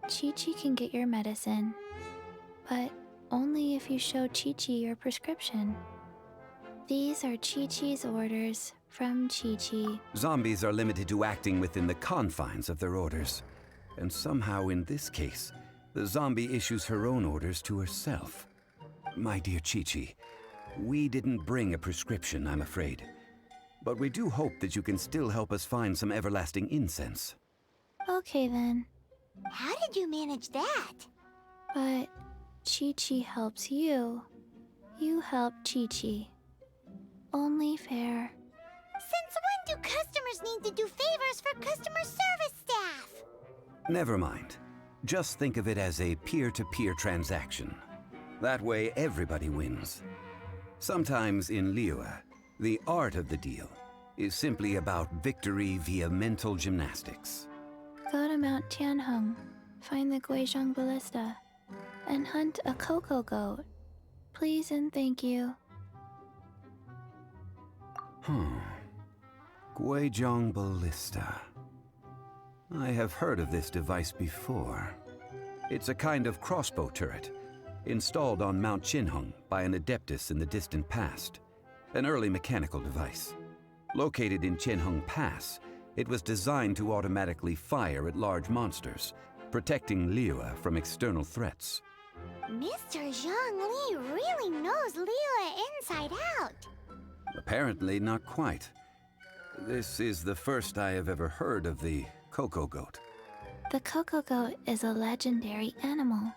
Chi-Chi can get your medicine, but only if you show Chi-Chi your prescription. These are Chi-Chi's orders from Chi-Chi. Zombies are limited to acting within the confines of their orders. And somehow in this case, the zombie issues her own orders to herself. My dear Chi-Chi, we didn't bring a prescription, I'm afraid. But we do hope that you can still help us find some everlasting incense. Okay then. How did you manage that? But Chi-Chi helps you. You help Chi-Chi. Only fair. Since when do customers need to do favors for customer service staff? Never mind. Just think of it as a peer-to-peer transaction. That way everybody wins. Sometimes in liyue, the art of the deal is simply about victory via mental gymnastics. Go to Mount Tianheng, find the Guizhong Ballista, and hunt a cocoa goat. Please and thank you. Guizhong Ballista. I have heard of this device before. It's a kind of crossbow turret, installed on Mount Tianheng by an adeptus in the distant past. An early mechanical device. Located in Tianheng Pass, it was designed to automatically fire at large monsters, protecting liyue from external threats. Mr. Zhongli really knows liyue inside out. Apparently not quite. This is the first I have ever heard of the cocoa goat. The cocoa goat is a legendary animal,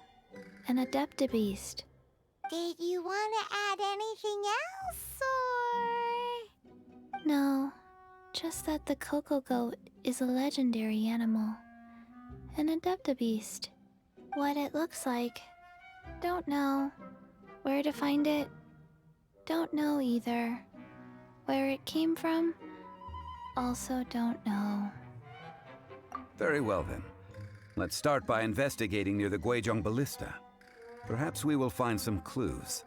an adeptabeast. Did you want to add anything else, or...? No, just that the cocoa goat is a legendary animal, an adeptabeast. What it looks like, don't know. Where to find it, don't know either. Where it came from, also don't know. Very well then. Let's start by investigating near the Guizhong Ballista. Perhaps we will find some clues.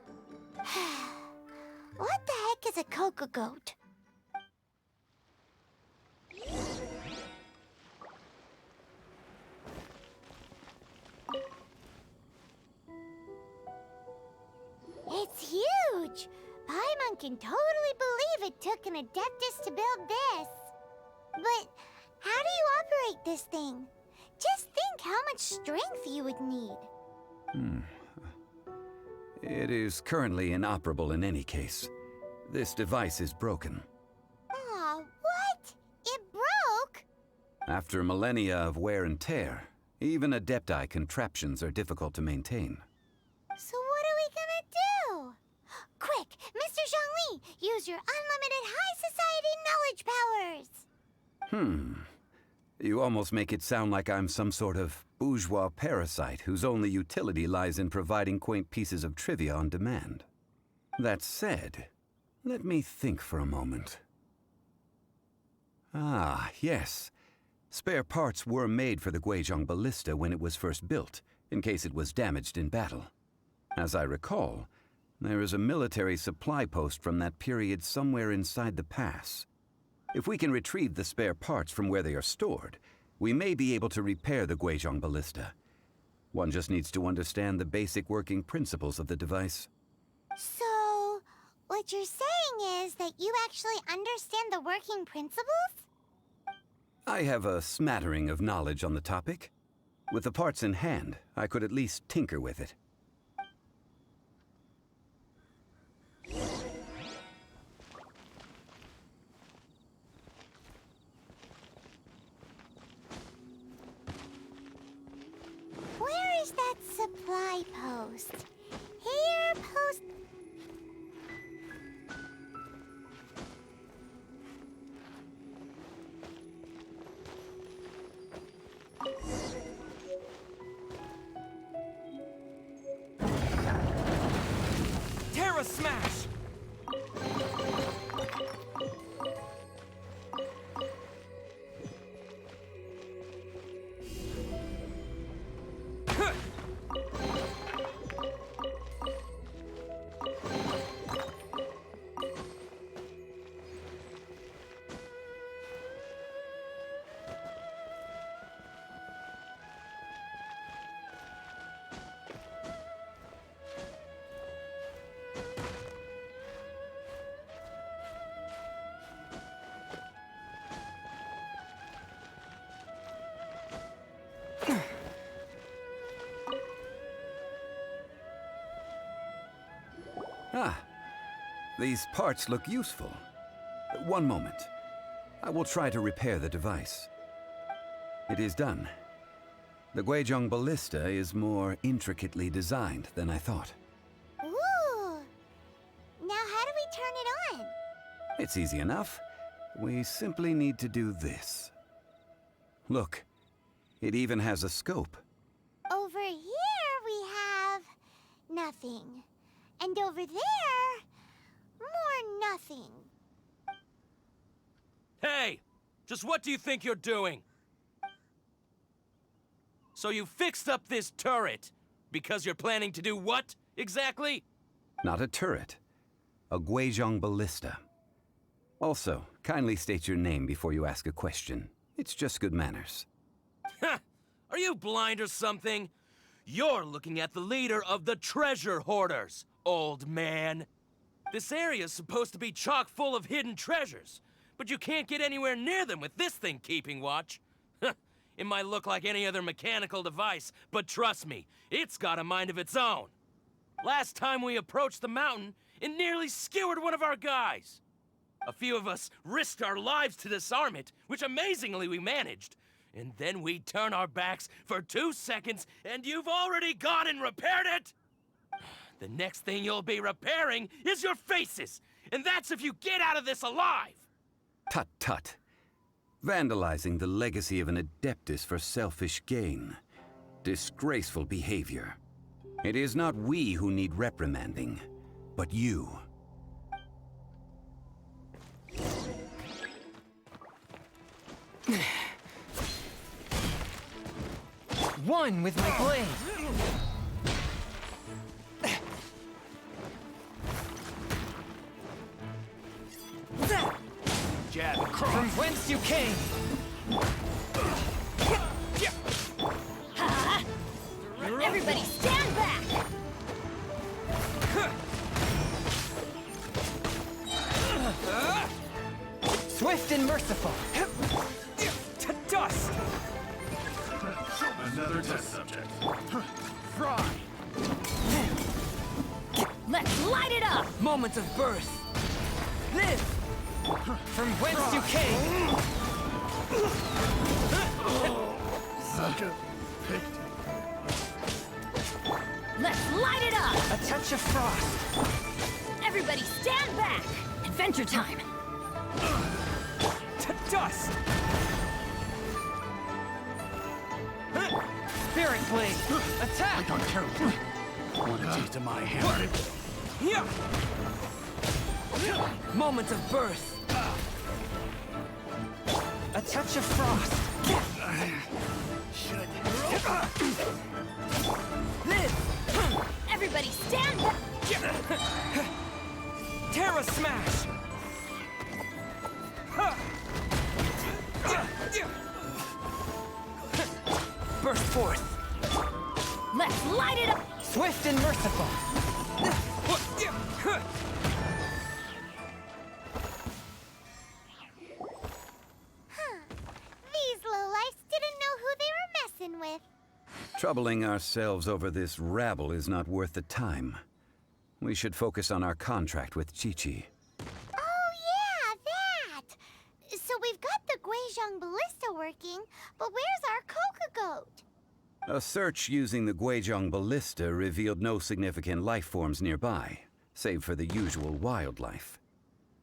What the heck is a cocoa goat? It's huge! Paimon can totally believe it took an adeptus to build this. But how do you operate this thing? Just think how much strength you would need. It is currently inoperable in any case. This device is broken. Aw, what? It broke? After millennia of wear and tear, even adepti contraptions are difficult to maintain. So what are we gonna do? Quick, Mr. Zhongli, use your unlimited high society knowledge powers! You almost make it sound like I'm some sort of bourgeois parasite whose only utility lies in providing quaint pieces of trivia on demand. That said, let me think for a moment. Ah, yes. Spare parts were made for the Guizhong Ballista when it was first built, in case it was damaged in battle. As I recall, there is a military supply post from that period somewhere inside the pass. If we can retrieve the spare parts from where they are stored, we may be able to repair the Guizhong Ballista. One just needs to understand the basic working principles of the device. So, what you're saying is that you actually understand the working principles? I have a smattering of knowledge on the topic. With the parts in hand, I could at least tinker with it. Terra Smash! Ah, these parts look useful. One moment. I will try to repair the device. It is done. The Guizhong ballista is more intricately designed than I thought. Ooh! Now how do we turn it on? It's easy enough. We simply need to do this. Look, it even has a scope. Over here we have nothing. And over there, more nothing. Hey! Just what do you think you're doing? So you fixed up this turret because you're planning to do what, exactly? Not a turret. A Guizhong ballista. Also, kindly state your name before you ask a question. It's just good manners. Ha! Are you blind or something? You're looking at the leader of the treasure hoarders, old man. This area's supposed to be chock full of hidden treasures, but you can't get anywhere near them with this thing keeping watch. It might look like any other mechanical device, but trust me, it's got a mind of its own. Last time we approached the mountain, it nearly skewered one of our guys. A few of us risked our lives to disarm it, which amazingly we managed. And then we turn our backs for 2 seconds, and you've already gone and repaired it! The next thing you'll be repairing is your faces! And that's if you get out of this alive! Tut tut. Vandalizing the legacy of an Adeptus for selfish gain. Disgraceful behavior. It is not we who need reprimanding, but you. One with my blade! Jab across. From whence you came! Everybody stand back! Swift and merciful! To dust! Another test subject. Fry! Let's light it up! Moment of birth! Live! From whence you came! Subject picked. Let's light it up! A touch of frost! Everybody stand back! Adventure time! To dust! Spirit Blade! Attack! I got careless. Want a taste of my hammer? Yeah! Moment of birth! A touch of frost! Should. Live! Everybody stand back! Terra Smash! Burst forth! Let's light it up! Swift and merciful! These lowlifes didn't know who they were messing with. Troubling ourselves over this rabble is not worth the time. We should focus on our contract with Chi-Chi. Oh yeah, that! So we've got the Guizhong ballista working, but where's our Coca goat? A search using the Guizhong ballista revealed no significant life forms nearby, save for the usual wildlife.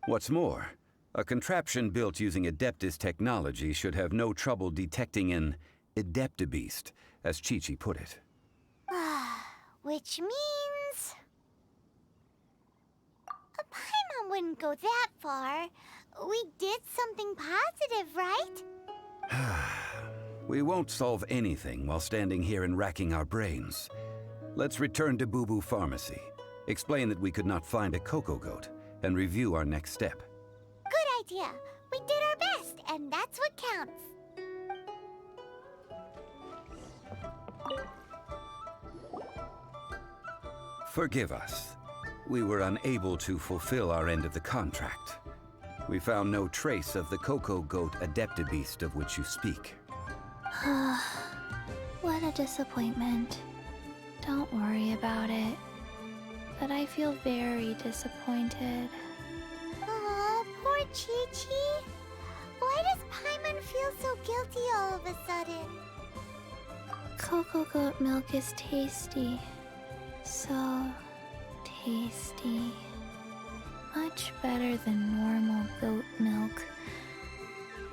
What's more, a contraption built using Adeptus technology should have no trouble detecting an Adeptabeast, as Chi-Chi put it. Which means... Paimon wouldn't go that far. We did something positive, right? We won't solve anything while standing here and racking our brains. Let's return to Boo Boo Pharmacy, explain that we could not find a cocoa goat, and review our next step. Good idea. We did our best, and that's what counts. Forgive us. We were unable to fulfill our end of the contract. We found no trace of the cocoa goat adeptabeast of which you speak. What a disappointment. Don't worry about it. But I feel very disappointed. Aw, poor Chi-Chi. Why does Paimon feel so guilty all of a sudden? Cocoa goat milk is tasty. So tasty. Much better than normal goat milk.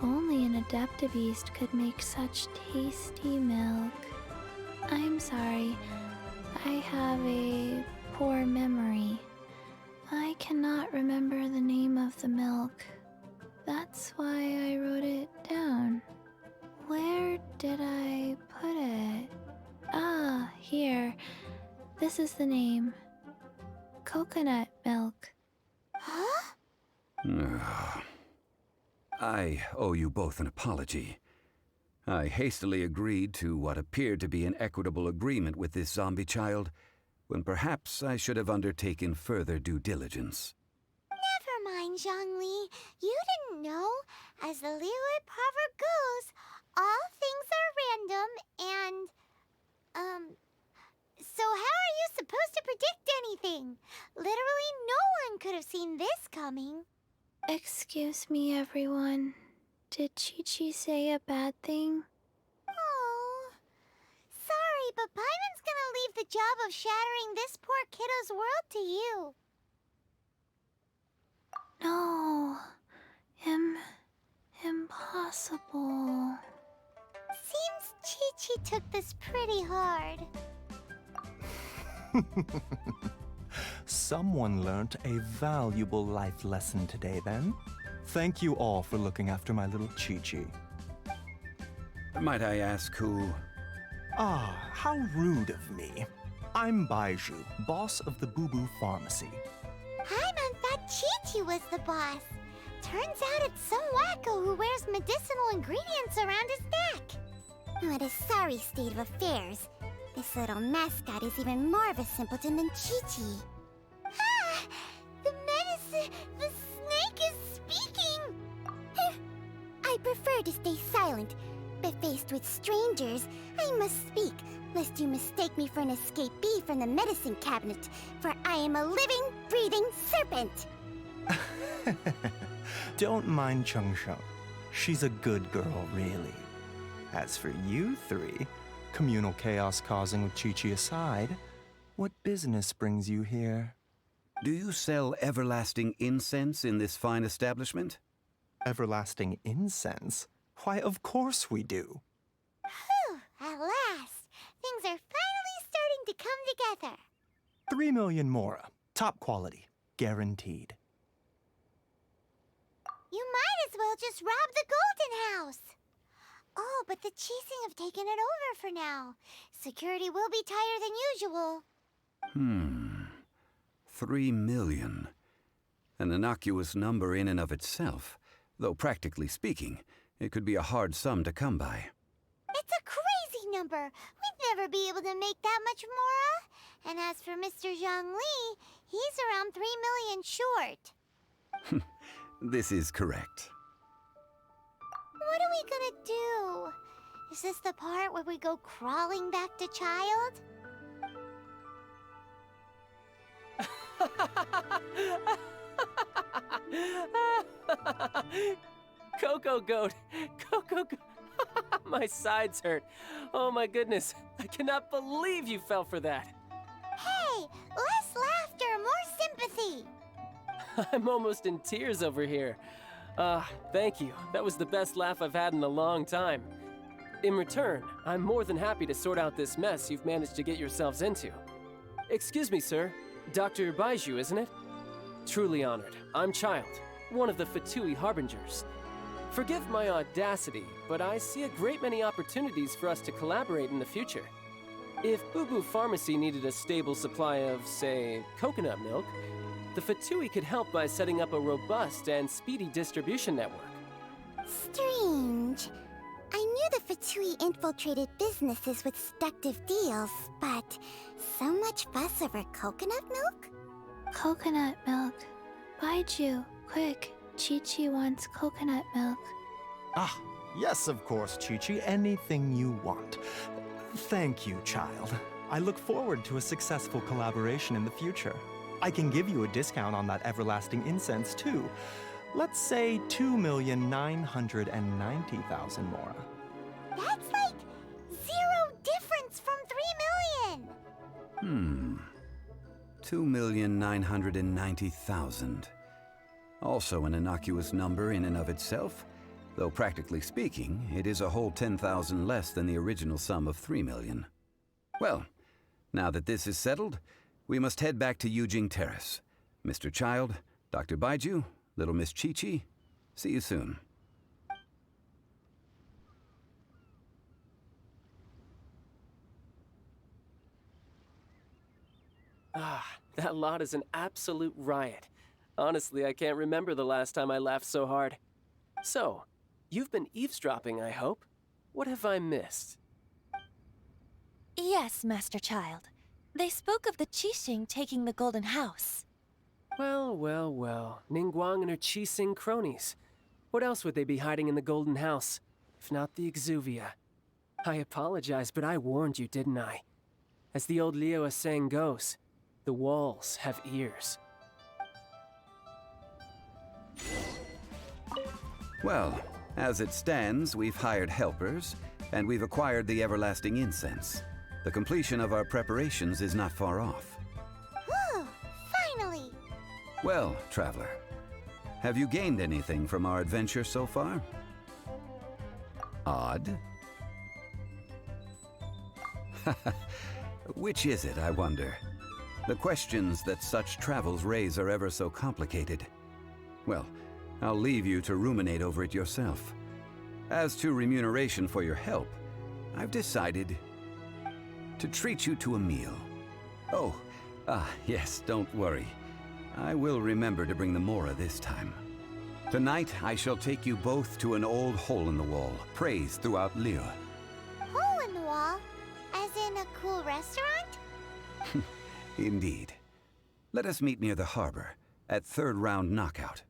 Only an adeptabeast could make such tasty milk. I'm sorry. I have a poor memory. I cannot remember the name of the milk. That's why I wrote it down. Where did I put it? Ah, here. This is the name. Coconut milk. Huh? I owe you both an apology. I hastily agreed to what appeared to be an equitable agreement with this zombie child, when perhaps I should have undertaken further due diligence. Never mind, Zhongli. You didn't know. As the liyue proverb goes, all things are random and, so how are you supposed to predict anything? Literally no one could have seen this coming. Excuse me, everyone. Did Chi-Chi say a bad thing? Oh, sorry, but Paimon's gonna leave the job of shattering this poor kiddo's world to you. No. Impossible. Seems Chi-Chi took this pretty hard. Someone learnt a valuable life lesson today, then. Thank you all for looking after my little Chi-Chi. Might I ask who? Ah, how rude of me. I'm Baiju, boss of the Boo Boo Pharmacy. Paimon thought Chi-Chi was the boss. Turns out it's some wacko who wears medicinal ingredients around his neck. What a sorry state of affairs. This little mascot is even more of a simpleton than Chi-Chi. Ah! The snake is speaking! I prefer to stay silent, but faced with strangers, I must speak, lest you mistake me for an escapee from the medicine cabinet, for I am a living, breathing serpent! Don't mind Chung-Sheng. She's a good girl, really. As for you three, communal chaos causing with Chi-Chi aside, what business brings you here? Do you sell everlasting incense in this fine establishment? Everlasting incense? Why, of course we do. Whew, at last! Things are finally starting to come together. 3 million mora. Top quality. Guaranteed. You might as well just rob the Golden House. Oh, but the Chising have taken it over for now. Security will be tighter than usual. 3 million. An innocuous number in and of itself, though practically speaking, it could be a hard sum to come by. It's a crazy number. We'd never be able to make that much mora. And as for Mr. Zhongli, he's around 3 million short. This is correct. What are we gonna do? Is this the part where we go crawling back to child? Cocoa goat! Cocoa goat! My sides hurt. Oh my goodness. I cannot believe you fell for that. Hey, less laughter, more sympathy. I'm almost in tears over here. Thank you. That was the best laugh I've had in a long time. In return, I'm more than happy to sort out this mess you've managed to get yourselves into. Excuse me, sir. Dr. Baiju, isn't it? Truly honored. I'm Child, one of the Fatui Harbingers. Forgive my audacity, but I see a great many opportunities for us to collaborate in the future. If Boo Boo Pharmacy needed a stable supply of, say, coconut milk, the Fatui could help by setting up a robust and speedy distribution network. Strange. I knew the Fatui infiltrated businesses with seductive deals, but so much fuss over coconut milk? Coconut milk. Baiju, quick. Chi-Chi wants coconut milk. Ah, yes, of course, Chi-Chi. Anything you want. Thank you, Child. I look forward to a successful collaboration in the future. I can give you a discount on that everlasting incense, too. Let's say 2,990,000 Mora. That's like 0 difference from 3 million! 2,990,000. Also an innocuous number in and of itself, though practically speaking, it is a whole 10,000 less than the original sum of 3 million. Well, now that this is settled, we must head back to Yujing Terrace. Mr. Child, Dr. Baiju, little Miss Chi-Chi, see you soon. Ah, that lot is an absolute riot. Honestly, I can't remember the last time I laughed so hard. So, you've been eavesdropping, I hope? What have I missed? Yes, Master Child. They spoke of the Qixing taking the Golden House. Well, well, well. Ningguang and her Qixing cronies. What else would they be hiding in the Golden House, if not the Exuvia? I apologize, but I warned you, didn't I? As the old liyue saying goes, the walls have ears. Well, as it stands, we've hired helpers, and we've acquired the everlasting incense. The completion of our preparations is not far off. Whew! Finally! Well, traveler, have you gained anything from our adventure so far? Odd? Which is it, I wonder? The questions that such travels raise are ever so complicated. Well, I'll leave you to ruminate over it yourself. As to remuneration for your help, I've decided to treat you to a meal. Oh, yes, don't worry. I will remember to bring the Mora this time. Tonight, I shall take you both to an old hole-in-the-wall, praised throughout liyue. Hole in the wall? As in a cool restaurant? Indeed. Let us meet near the harbor, at third round knockout.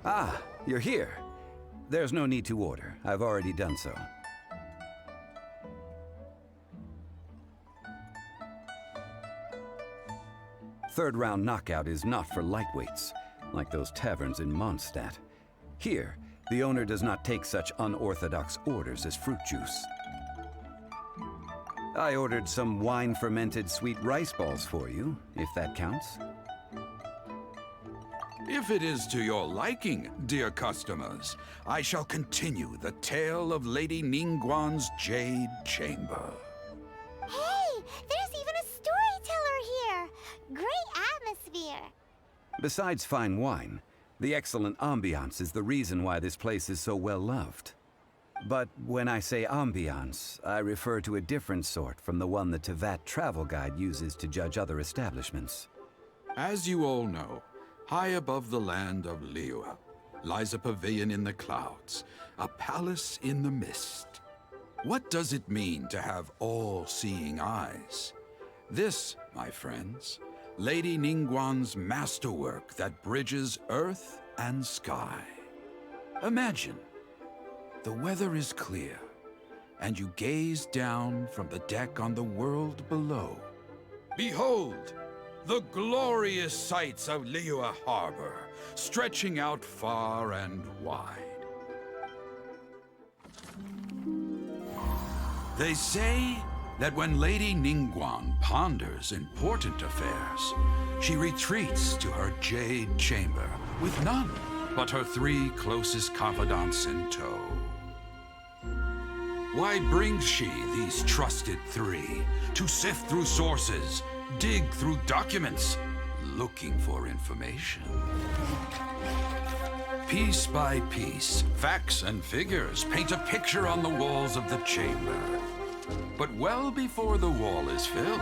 Ah, you're here. There's no need to order. I've already done so. Third round knockout is not for lightweights, like those taverns in Mondstadt. Here, the owner does not take such unorthodox orders as fruit juice. I ordered some wine-fermented sweet rice balls for you, if that counts. If it is to your liking, dear customers, I shall continue the tale of Lady Ningguang's Jade Chamber. Hey, there's even a storyteller here! Great atmosphere! Besides fine wine, the excellent ambiance is the reason why this place is so well loved. But when I say ambiance, I refer to a different sort from the one the Tevat travel guide uses to judge other establishments. As you all know, high above the land of liyue lies a pavilion in the clouds, a palace in the mist. What does it mean to have all-seeing eyes? This, my friends, Lady Ningguang's masterwork that bridges earth and sky. Imagine, the weather is clear, and you gaze down from the deck on the world below. Behold, The glorious sights of Liyue Harbor, stretching out far and wide. They say that when Lady Ningguang ponders important affairs, she retreats to her jade chamber with none but her 3 closest confidants in tow. Why brings she these trusted 3 to sift through sources, dig through documents, looking for information? Piece by piece, facts and figures paint a picture on the walls of the chamber. But well before the wall is filled,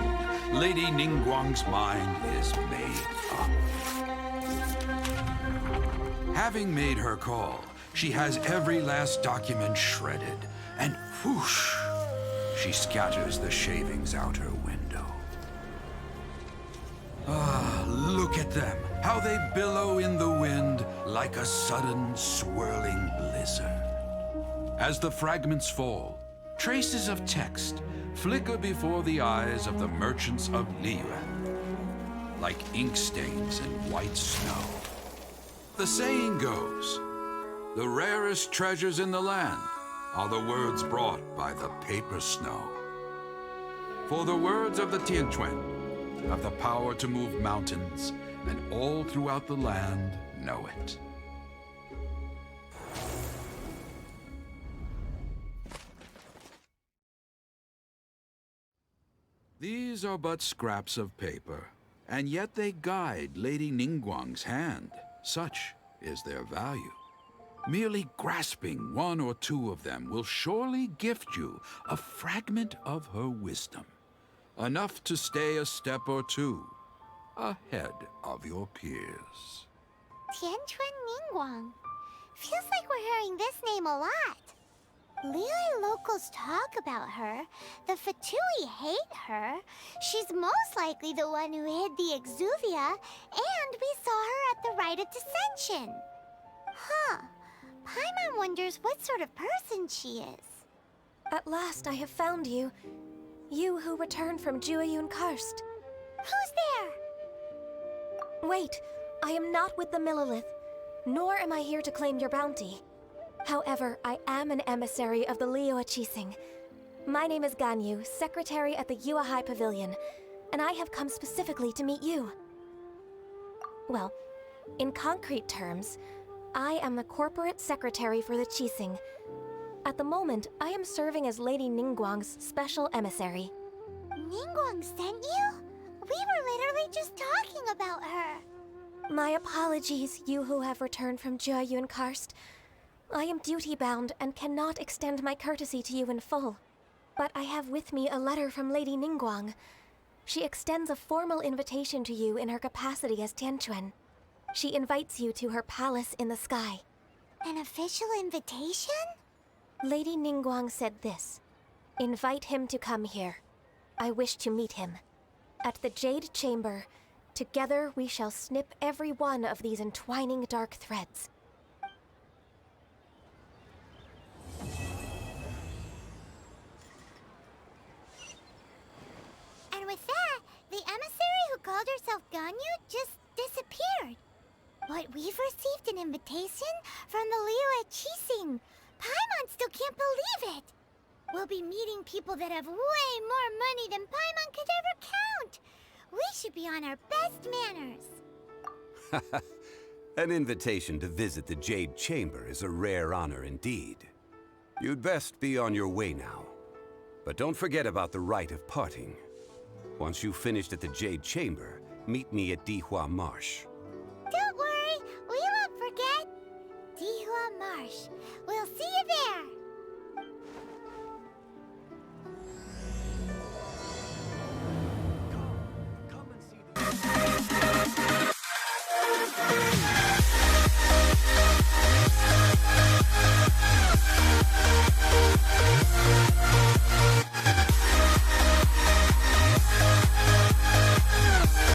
Lady Ningguang's mind is made up. Having made her call, she has every last document shredded, and whoosh, she scatters the shavings out her window. Ah, look at them, how they billow in the wind like a sudden swirling blizzard. As the fragments fall, traces of text flicker before the eyes of the merchants of Liyue, like ink stains in white snow. The saying goes, the rarest treasures in the land are the words brought by the paper snow. For the words of the Tianquan have the power to move mountains, and all throughout the land know it. These are but scraps of paper, and yet they guide Lady Ningguang's hand. Such is their value. Merely grasping 1 or 2 of them will surely gift you a fragment of her wisdom, enough to stay a step or 2 ahead of your peers. Tianquan Ningguang. Feels like we're hearing this name a lot. Liyue locals talk about her. The Fatui hate her. She's most likely the one who hid the exuvia, and we saw her at the rite of descension. Huh. Paimon wonders what sort of person she is. At last I have found you. You who returned from Jueyun Karst. Who's there? Wait, I am not with the Millelith, nor am I here to claim your bounty. However, I am an emissary of the Liyue Qixing. My name is Ganyu, secretary at the Yuehai Pavilion, and I have come specifically to meet you. Well, in concrete terms, I am the corporate secretary for the Qixing. At the moment, I am serving as Lady Ningguang's special emissary. Ningguang sent you? We were literally just talking about her. My apologies, you who have returned from Jueyun Karst. I am duty-bound and cannot extend my courtesy to you in full. But I have with me a letter from Lady Ningguang. She extends a formal invitation to you in her capacity as Tianquan. She invites you to her palace in the sky. An official invitation? Lady Ningguang said this. Invite him to come here. I wish to meet him. At the Jade Chamber, together we shall snip every one of these entwining dark threads. And with that, the emissary who called herself Ganyu just disappeared. But we've received an invitation from the Liyue Qixing. Paimon still can't believe it. We'll be meeting people that have way more money than Paimon could ever count. We should be on our best manners. An invitation to visit the Jade Chamber is a rare honor indeed. You'd best be on your way now. But don't forget about the rite of parting. Once you've finished at the Jade Chamber, meet me at Dihua Marsh. Don't worry, we won't forget. Dihua Marsh.